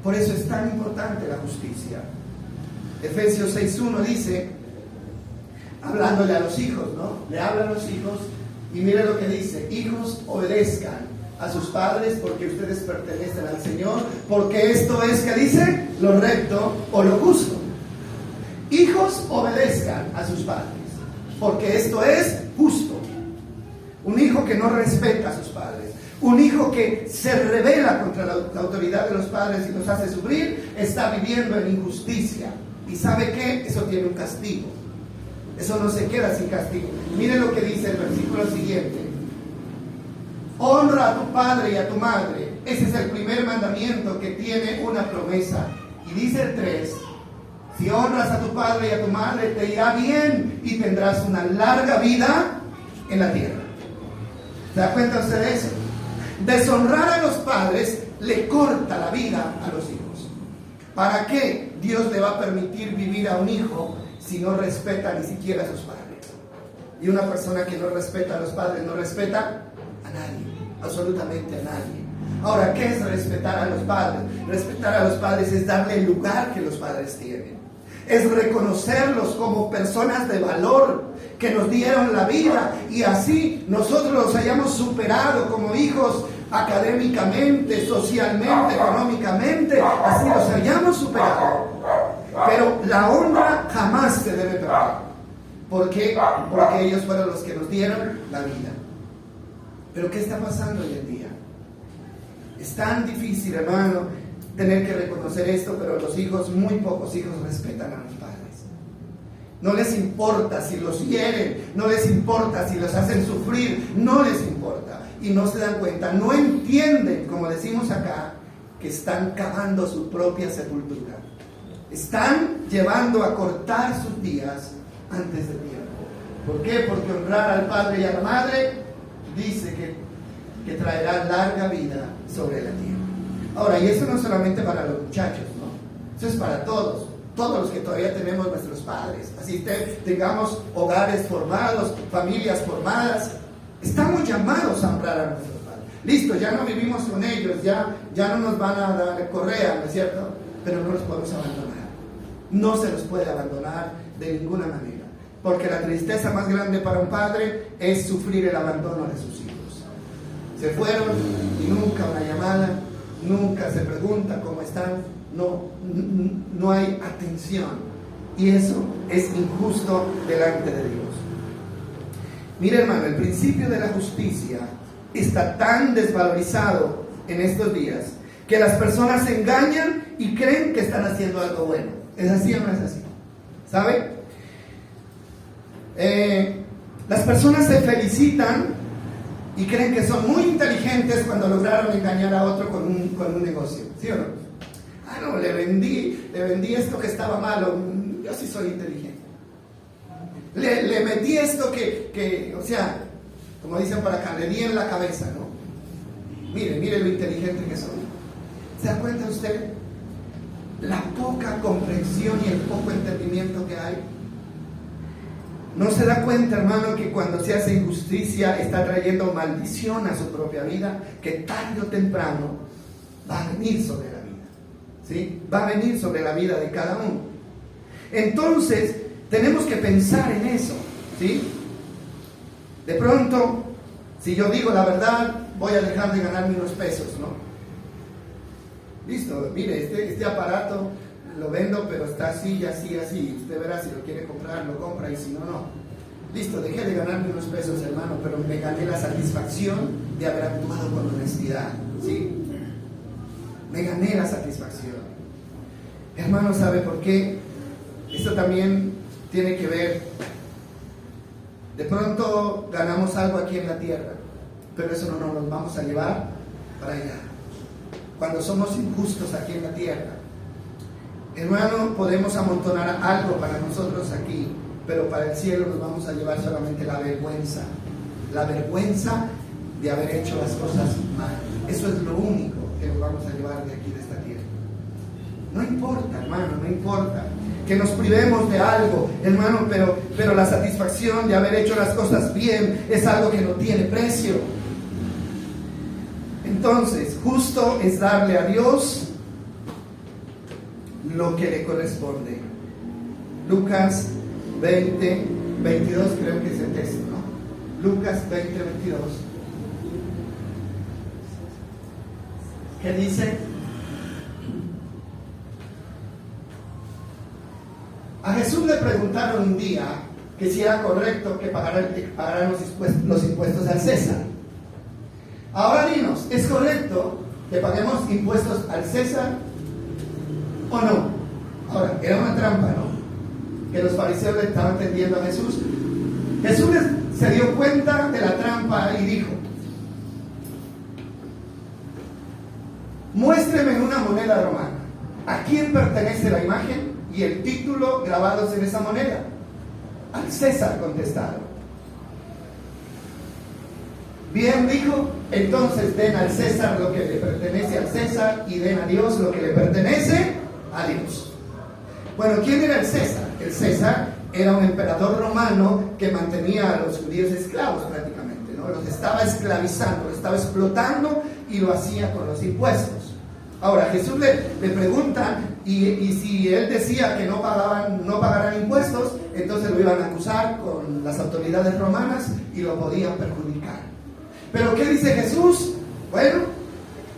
Speaker 1: Por eso es tan importante la justicia. Efesios 6:1 dice, hablándole a los hijos, ¿no? Le habla a los hijos y mire lo que dice: hijos, obedezcan a sus padres porque ustedes pertenecen al Señor, porque esto es, ¿qué dice? Lo recto o lo justo. Hijos, obedezcan a sus padres porque esto es justo. Un hijo que no respeta a sus padres, un hijo que se rebela contra la autoridad de los padres y los hace sufrir, está viviendo en injusticia. ¿Y sabe qué? Eso tiene un castigo. Eso no se queda sin castigo. Mire lo que dice el versículo siguiente: honra a tu padre y a tu madre. Ese es el primer mandamiento que tiene una promesa. Y dice el 3: si honras a tu padre y a tu madre, te irá bien y tendrás una larga vida en la tierra. ¿Se da cuenta usted de eso? Deshonrar a los padres le corta la vida a los hijos. ¿Para qué Dios le va a permitir vivir a un hijo si no respeta ni siquiera a sus padres? Y una persona que no respeta a los padres no respeta a nadie, absolutamente a nadie. Ahora, ¿qué es respetar a los padres? Respetar a los padres es darle el lugar que los padres tienen. Es reconocerlos como personas de valor que nos dieron la vida y así nosotros los hayamos superado como hijos académicamente, socialmente, económicamente, así los hayamos superado. Pero la honra jamás se debe perder. ¿Por qué? Porque ellos fueron los que nos dieron la vida. Pero ¿qué está pasando hoy en día? Es tan difícil, hermano, tener que reconocer esto, pero los hijos, muy pocos hijos respetan a los padres. No les importa si los hieren, no les importa si los hacen sufrir, no les importa. Y no se dan cuenta, no entienden, como decimos acá, que están cavando su propia sepultura. Están llevando a cortar sus días antes de tiempo. ¿Por qué? Porque honrar al padre y a la madre dice que traerá larga vida sobre la tierra. Ahora, y eso no es solamente para los muchachos, ¿no? Eso es para todos los que todavía tenemos nuestros padres. Así tengamos hogares formados, familias formadas. Estamos llamados a honrar a nuestros padres. Listo, ya no vivimos con ellos, ya no nos van a dar correa, ¿no es cierto? Pero no los podemos abandonar. No se los puede abandonar de ninguna manera. Porque la tristeza más grande para un padre es sufrir el abandono de sus hijos. Se fueron y nunca una llamada, nunca se pregunta cómo están, no hay atención. Y eso es injusto delante de Dios. Mire, hermano, el principio de la justicia está tan desvalorizado en estos días que las personas se engañan y creen que están haciendo algo bueno. ¿Es así o no es así? ¿Sabe? Las personas se felicitan y creen que son muy inteligentes cuando lograron engañar a otro con un negocio. ¿Sí o no? Ah, no, le vendí esto que estaba malo. Yo sí soy inteligente. Le metí esto que, o sea, como dicen por acá, le di en la cabeza, ¿no? Mire lo inteligente que soy. ¿Se da cuenta usted? La poca comprensión y el poco entendimiento que hay. ¿No se da cuenta, hermano, que cuando se hace injusticia está trayendo maldición a su propia vida? Que tarde o temprano va a venir sobre la vida, ¿sí? Va a venir sobre la vida de cada uno. Entonces, tenemos que pensar en eso, ¿sí? De pronto, si yo digo la verdad, voy a dejar de ganarme unos pesos, ¿no? Listo, mire, este aparato lo vendo, pero está así, así, así. Usted verá si lo quiere comprar, lo compra, y si no, no. Listo, dejé de ganarme unos pesos, hermano, pero me gané la satisfacción de haber actuado con honestidad, ¿sí? Me gané la satisfacción. Hermano, ¿sabe por qué? Esto también tiene que ver. De pronto ganamos algo aquí en la tierra, pero eso no nos vamos a llevar para allá. Cuando somos injustos aquí en la tierra, hermano, podemos amontonar algo para nosotros aquí, pero para el cielo nos vamos a llevar solamente la vergüenza de haber hecho las cosas mal. Eso es lo único que nos vamos a llevar de aquí, de esta tierra. No importa, hermano, no importa que nos privemos de algo, hermano, pero la satisfacción de haber hecho las cosas bien es algo que no tiene precio. Entonces, justo es darle a Dios lo que le corresponde. Lucas 20, 22 creo que es el texto, ¿no? Lucas 20, 22. ¿Qué dice? A Jesús le preguntaron un día que si era correcto que pagaran los impuestos al César. Ahora dinos, ¿es correcto que paguemos impuestos al César o no? Ahora, era una trampa, ¿no? Que los fariseos le estaban tendiendo a Jesús. Jesús se dio cuenta de la trampa y dijo: muéstreme una moneda romana. ¿A quién pertenece la imagen y el título grabados en esa moneda? Al César, contestaron. Bien, dijo, entonces den al César lo que le pertenece al César y den a Dios lo que le pertenece a Dios. Bueno, ¿quién era el César? El César era un emperador romano que mantenía a los judíos esclavos prácticamente, ¿no? Los estaba esclavizando, los estaba explotando y lo hacía con los impuestos. Ahora, Jesús le pregunta y si él decía que no pagaran impuestos, entonces lo iban a acusar con las autoridades romanas y lo podían perjudicar. Pero ¿qué dice Jesús? Bueno,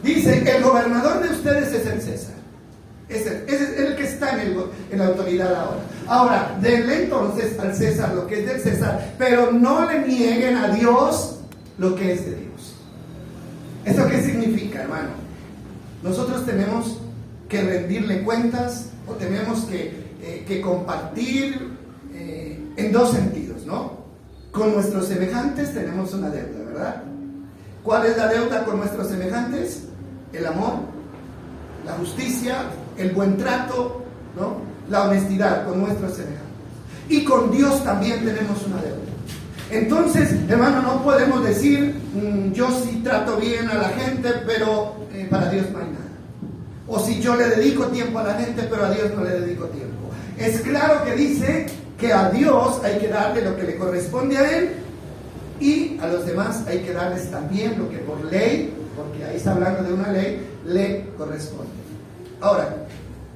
Speaker 1: dice: el gobernador de ustedes es el César. Es el que está en la autoridad ahora. Ahora, denle entonces al César lo que es del César, pero no le nieguen a Dios lo que es de Dios. ¿Eso qué significa, hermano? Nosotros tenemos que rendirle cuentas o tenemos que compartir en dos sentidos, ¿no? Con nuestros semejantes tenemos una deuda, ¿verdad? ¿Cuál es la deuda con nuestros semejantes? El amor, la justicia, el buen trato, ¿no? La honestidad con nuestros semejantes. Y con Dios también tenemos una deuda. Entonces, hermano, no podemos decir yo sí trato bien a la gente, pero para Dios no hay nada. O si yo le dedico tiempo a la gente, pero a Dios no le dedico tiempo. Es claro que dice que a Dios hay que darle lo que le corresponde a Él y a los demás hay que darles también lo que por ley, porque ahí está hablando de una ley, le corresponde. Ahora,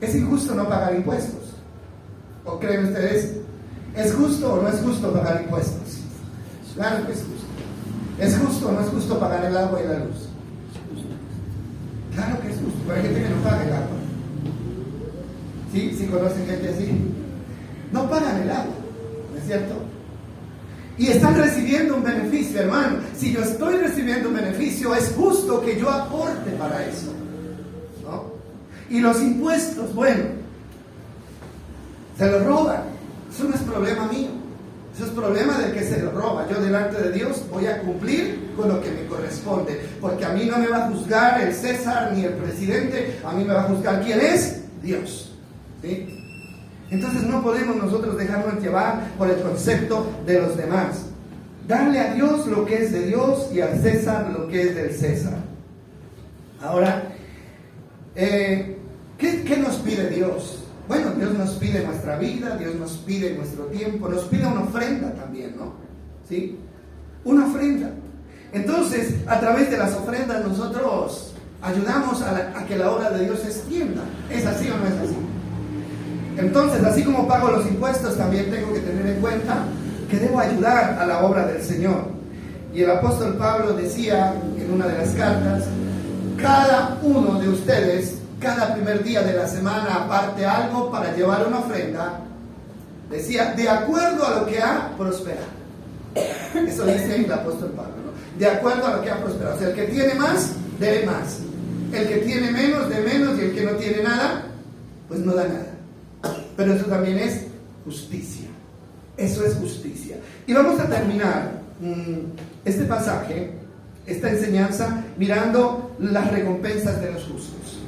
Speaker 1: ¿es injusto no pagar impuestos? ¿O creen ustedes? ¿Es justo o no es justo pagar impuestos? Claro que es justo. ¿Es justo o no es justo pagar el agua y la luz? Claro que es justo, pero hay gente que no paga el agua. ¿Sí? ¿Sí conocen gente así? No pagan el agua, ¿no es cierto? Y están recibiendo un beneficio, hermano. Si yo estoy recibiendo un beneficio, es justo que yo aporte para eso, ¿no? Y los impuestos, bueno, se los roban. Eso no es problema mío. Eso es problema del que se lo roba. Yo delante de Dios voy a cumplir con lo que me corresponde. Porque a mí no me va a juzgar el César ni el presidente. A mí me va a juzgar ¿quién es? Dios. ¿Sí? Entonces no podemos nosotros dejarnos llevar por el concepto de los demás. Darle a Dios lo que es de Dios y al César lo que es del César. Ahora, ¿qué nos pide Dios? Bueno, Dios nos pide nuestra vida, Dios nos pide nuestro tiempo, nos pide una ofrenda también, ¿no? ¿Sí? Una ofrenda. Entonces, a través de las ofrendas nosotros ayudamos a que la obra de Dios se extienda. ¿Es así o no es así? Entonces, así como pago los impuestos, también tengo que tener en cuenta que debo ayudar a la obra del Señor. Y el apóstol Pablo decía en una de las cartas, cada uno de ustedes, cada primer día de la semana, aparte algo para llevar una ofrenda, decía, de acuerdo a lo que ha prosperado. Eso dice el apóstol Pablo, ¿no? De acuerdo a lo que ha prosperado. O sea, el que tiene más, dé más. El que tiene menos, dé menos. Y el que no tiene nada, pues no da nada. Pero eso también es justicia. Eso es justicia. Y vamos a terminar este pasaje, esta enseñanza, mirando las recompensas de los justos.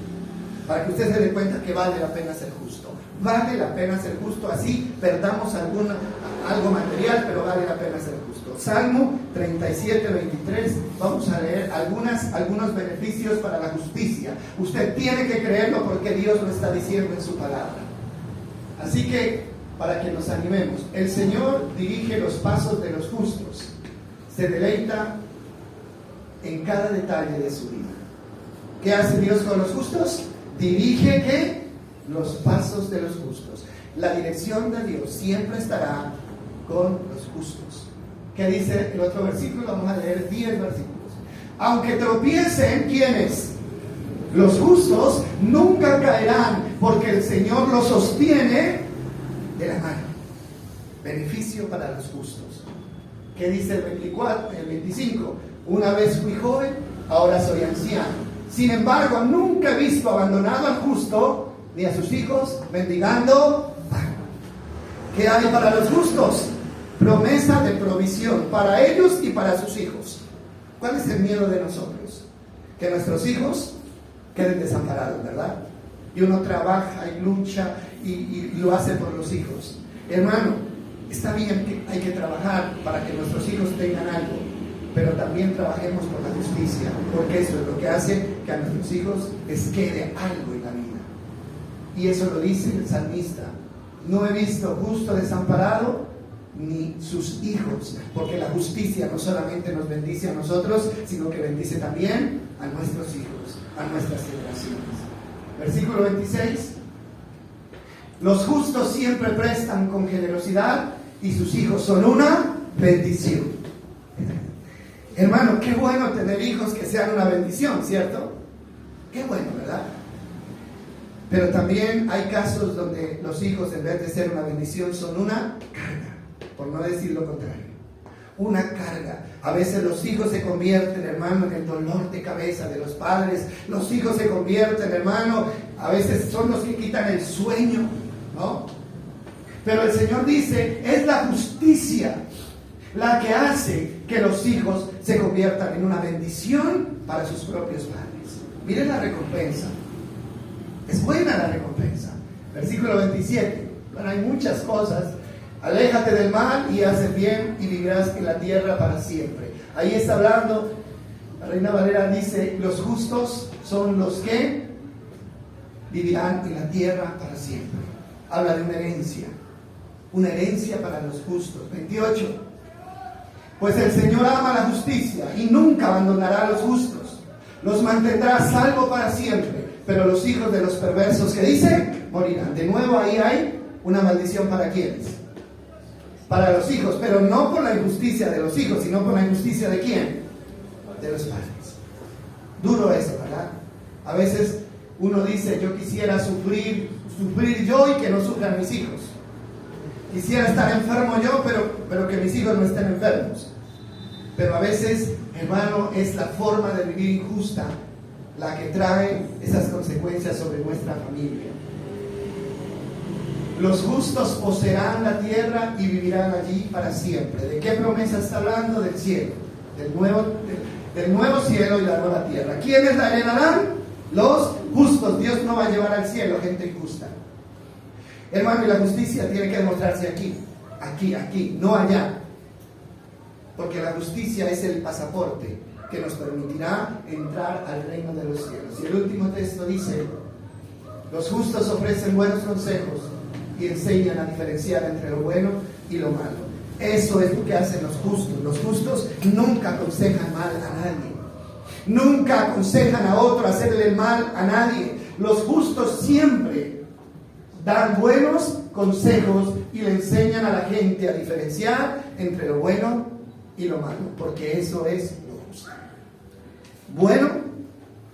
Speaker 1: Para que usted se dé cuenta que vale la pena ser justo. Vale la pena ser justo, así perdamos algo material, pero vale la pena ser justo. Salmo 37, 23, vamos a leer algunos beneficios para la justicia. Usted tiene que creerlo porque Dios lo está diciendo en su palabra. Así que, para que nos animemos, el Señor dirige los pasos de los justos, se deleita en cada detalle de su vida. ¿Qué hace Dios con los justos? Dirige ¿qué? Los pasos de los justos. La dirección de Dios siempre estará con los justos. ¿Qué dice el otro versículo? Vamos a leer 10 versículos. Aunque tropiecen, ¿quiénes? Los justos nunca caerán, porque el Señor los sostiene de la mano. Beneficio para los justos. ¿Qué dice el 24, el 25? Una vez fui joven, ahora soy anciano. Sin embargo, nunca he visto abandonado al justo, ni a sus hijos mendigando pan. ¿Qué hay para los justos? Promesa de provisión para ellos y para sus hijos. ¿Cuál es el miedo de nosotros? Que nuestros hijos queden desamparados, ¿verdad? Y uno trabaja y lucha y lo hace por los hijos. Hermano, está bien que hay que trabajar para que nuestros hijos tengan algo, pero también trabajemos por la justicia, porque eso es lo que hace que a nuestros hijos les quede algo en la vida. Y eso lo dice el salmista: no he visto justo desamparado ni sus hijos, porque la justicia no solamente nos bendice a nosotros, sino que bendice también a nuestros hijos, a nuestras generaciones. Versículo 26: los justos siempre prestan con generosidad y sus hijos son una bendición. Hermano, qué bueno tener hijos que sean una bendición, ¿cierto? Qué bueno, ¿verdad? Pero también hay casos donde los hijos, en vez de ser una bendición, son una carga, por no decir lo contrario. Una carga. A veces los hijos se convierten, hermano, en el dolor de cabeza de los padres. Los hijos se convierten, hermano, a veces son los que quitan el sueño, ¿no? Pero el Señor dice, es la justicia la que hace que los hijos se conviertan en una bendición para sus propios padres. Miren la recompensa. Es buena la recompensa. Versículo 27. Bueno, hay muchas cosas. Aléjate del mal y haz el bien y vivirás en la tierra para siempre. Ahí está hablando, la Reina Valera dice, los justos son los que vivirán en la tierra para siempre. Habla de una herencia para los justos. 28. Pues el Señor ama la justicia y nunca abandonará a los justos. Los mantendrá a salvo para siempre, pero los hijos de los perversos, que dice, morirán. De nuevo ahí hay una maldición para quienes. Para los hijos, pero no por la injusticia de los hijos, sino por la injusticia de quién, de los padres. Duro eso, ¿verdad? A veces uno dice, yo quisiera sufrir yo y que no sufran mis hijos. Quisiera estar enfermo yo, pero que mis hijos no estén enfermos. Pero a veces, hermano, es la forma de vivir injusta la que trae esas consecuencias sobre nuestra familia. Los justos poseerán la tierra y vivirán allí para siempre. ¿De qué promesa está hablando? Del cielo, del nuevo cielo y la nueva tierra. ¿Quiénes la heredarán? Los justos. Dios no va a llevar al cielo gente injusta. Hermano, y la justicia tiene que demostrarse aquí, no allá. Porque la justicia es el pasaporte que nos permitirá entrar al reino de los cielos. Y el último texto dice, los justos ofrecen buenos consejos y enseñan a diferenciar entre lo bueno y lo malo. Eso es lo que hacen los justos. Los justos nunca aconsejan mal a nadie. Nunca aconsejan a otro hacerle el mal a nadie. Los justos siempre dan buenos consejos y le enseñan a la gente a diferenciar entre lo bueno y lo malo, porque eso es lo justo. Bueno,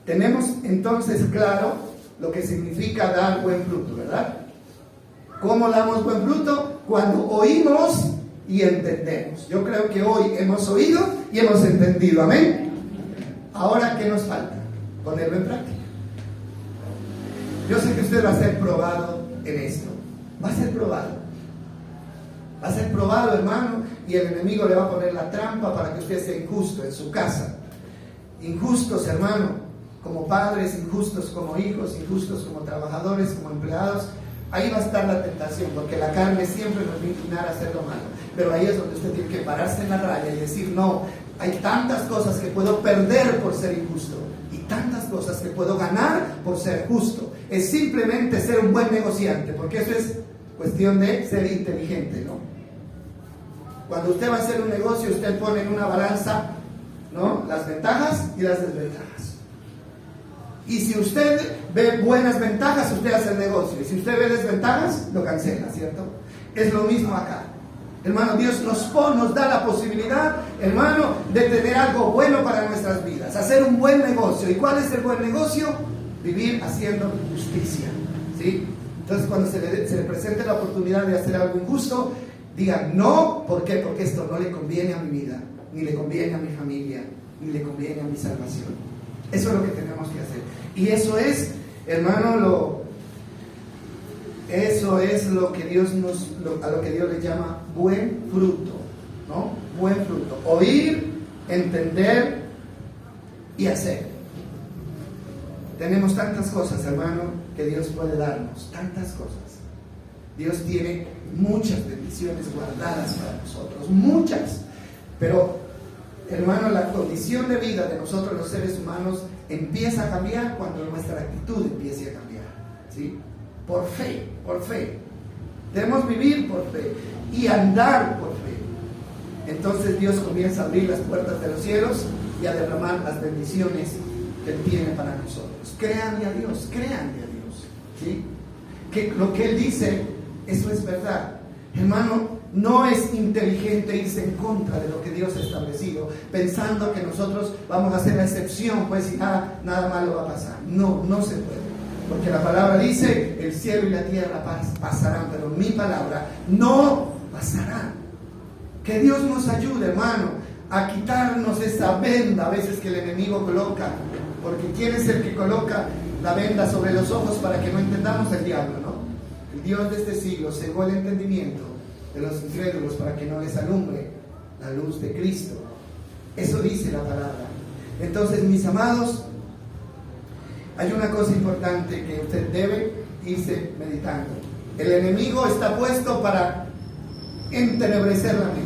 Speaker 1: tenemos entonces claro lo que significa dar buen fruto, ¿verdad? ¿Cómo damos buen fruto? Cuando oímos y entendemos. Yo creo que hoy hemos oído y hemos entendido, amén. Ahora, ¿qué nos falta? Ponerlo en práctica. Yo sé que usted va a ser probado en esto. Va a ser probado. Va a ser probado, hermano, y el enemigo le va a poner la trampa para que usted sea injusto en su casa. Injustos, hermano, como padres, injustos como hijos, injustos como trabajadores, como empleados. Ahí va a estar la tentación, porque la carne siempre nos va a inclinar a hacer lo malo. Pero ahí es donde usted tiene que pararse en la raya y decir, no, hay tantas cosas que puedo perder por ser injusto y tantas cosas que puedo ganar por ser justo. Es simplemente ser un buen negociante, porque eso es cuestión de ser inteligente, ¿no? Cuando usted va a hacer un negocio, usted pone en una balanza, ¿no?, las ventajas y las desventajas. Y si usted ve buenas ventajas, usted hace el negocio. Y si usted ve desventajas, lo cancela, ¿cierto? Es lo mismo acá. Hermano, Dios nos da la posibilidad, hermano, de tener algo bueno para nuestras vidas. Hacer un buen negocio. ¿Y cuál es el buen negocio? Vivir haciendo justicia, ¿sí? Entonces, cuando se le presente la oportunidad de hacer algo injusto, diga no. ¿Por qué? Porque esto no le conviene a mi vida, ni le conviene a mi familia, ni le conviene a mi salvación. Eso es lo que tenemos que hacer. Y eso es, hermano, eso es lo que Dios a lo que Dios le llama buen fruto, ¿no? Buen fruto. Oír, entender y hacer. Tenemos tantas cosas, hermano, que Dios puede darnos, tantas cosas. Dios tiene muchas bendiciones guardadas para nosotros, muchas. Pero, hermano, la condición de vida de nosotros los seres humanos empieza a cambiar cuando nuestra actitud empiece a cambiar, ¿sí? Por fe, por fe. Debemos vivir por fe y andar por fe. Entonces Dios comienza a abrir las puertas de los cielos y a derramar las bendiciones que Él tiene para nosotros. Créanle a Dios, ¿sí? Que lo que Él dice, eso es verdad. Hermano, no es inteligente irse en contra de lo que Dios ha establecido, pensando que nosotros vamos a hacer la excepción, pues y nada malo va a pasar. No, no se puede. Porque la palabra dice, el cielo y la tierra pasarán, pero mi palabra no pasará. Que Dios nos ayude, hermano, a quitarnos esa venda a veces que el enemigo coloca. Porque ¿quién es el que coloca la venda sobre los ojos para que no entendamos? El diablo, ¿no? El Dios de este siglo cegó el entendimiento de los incrédulos para que no les alumbre la luz de Cristo. Eso dice la palabra. Entonces, mis amados, hay una cosa importante que usted debe irse meditando. El enemigo está puesto para entenebrecer la mente,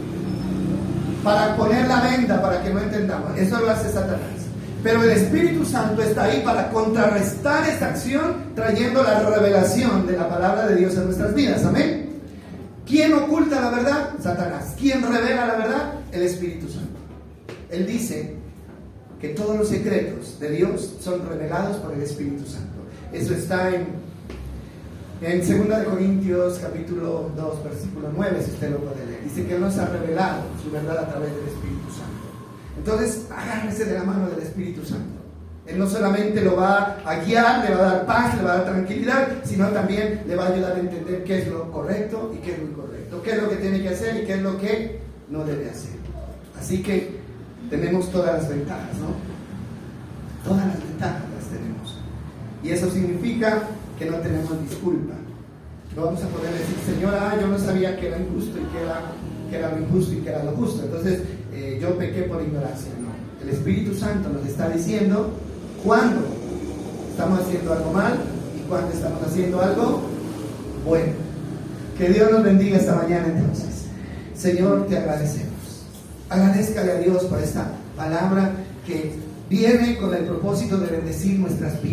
Speaker 1: para poner la venda para que no entendamos. Eso lo hace Satanás. Pero el Espíritu Santo está ahí para contrarrestar esta acción, trayendo la revelación de la palabra de Dios en nuestras vidas. Amén. ¿Quién oculta la verdad? Satanás. ¿Quién revela la verdad? El Espíritu Santo. Él dice que todos los secretos de Dios son revelados por el Espíritu Santo. Eso está en 2 Corintios capítulo 2 versículo 9, si usted lo puede leer. Dice que Él nos ha revelado su verdad a través del Espíritu Santo. Entonces, agárrese de la mano del Espíritu Santo. Él no solamente lo va a guiar, le va a dar paz, le va a dar tranquilidad, sino también le va a ayudar a entender qué es lo correcto y qué es lo incorrecto, qué es lo que tiene que hacer y qué es lo que no debe hacer. Así que tenemos todas las ventajas, ¿no? Todas las ventajas las tenemos. Y eso significa que no tenemos disculpa. No vamos a poder decir, Señora, yo no sabía que era injusto y que era lo injusto y que era lo justo. Entonces, yo pequé por ignorancia. No. El Espíritu Santo nos está diciendo cuándo estamos haciendo algo mal y cuándo estamos haciendo algo bueno. Que Dios nos bendiga esta mañana entonces. Señor, te agradecemos. Agradézcale a Dios por esta palabra que viene con el propósito de bendecir nuestras vidas.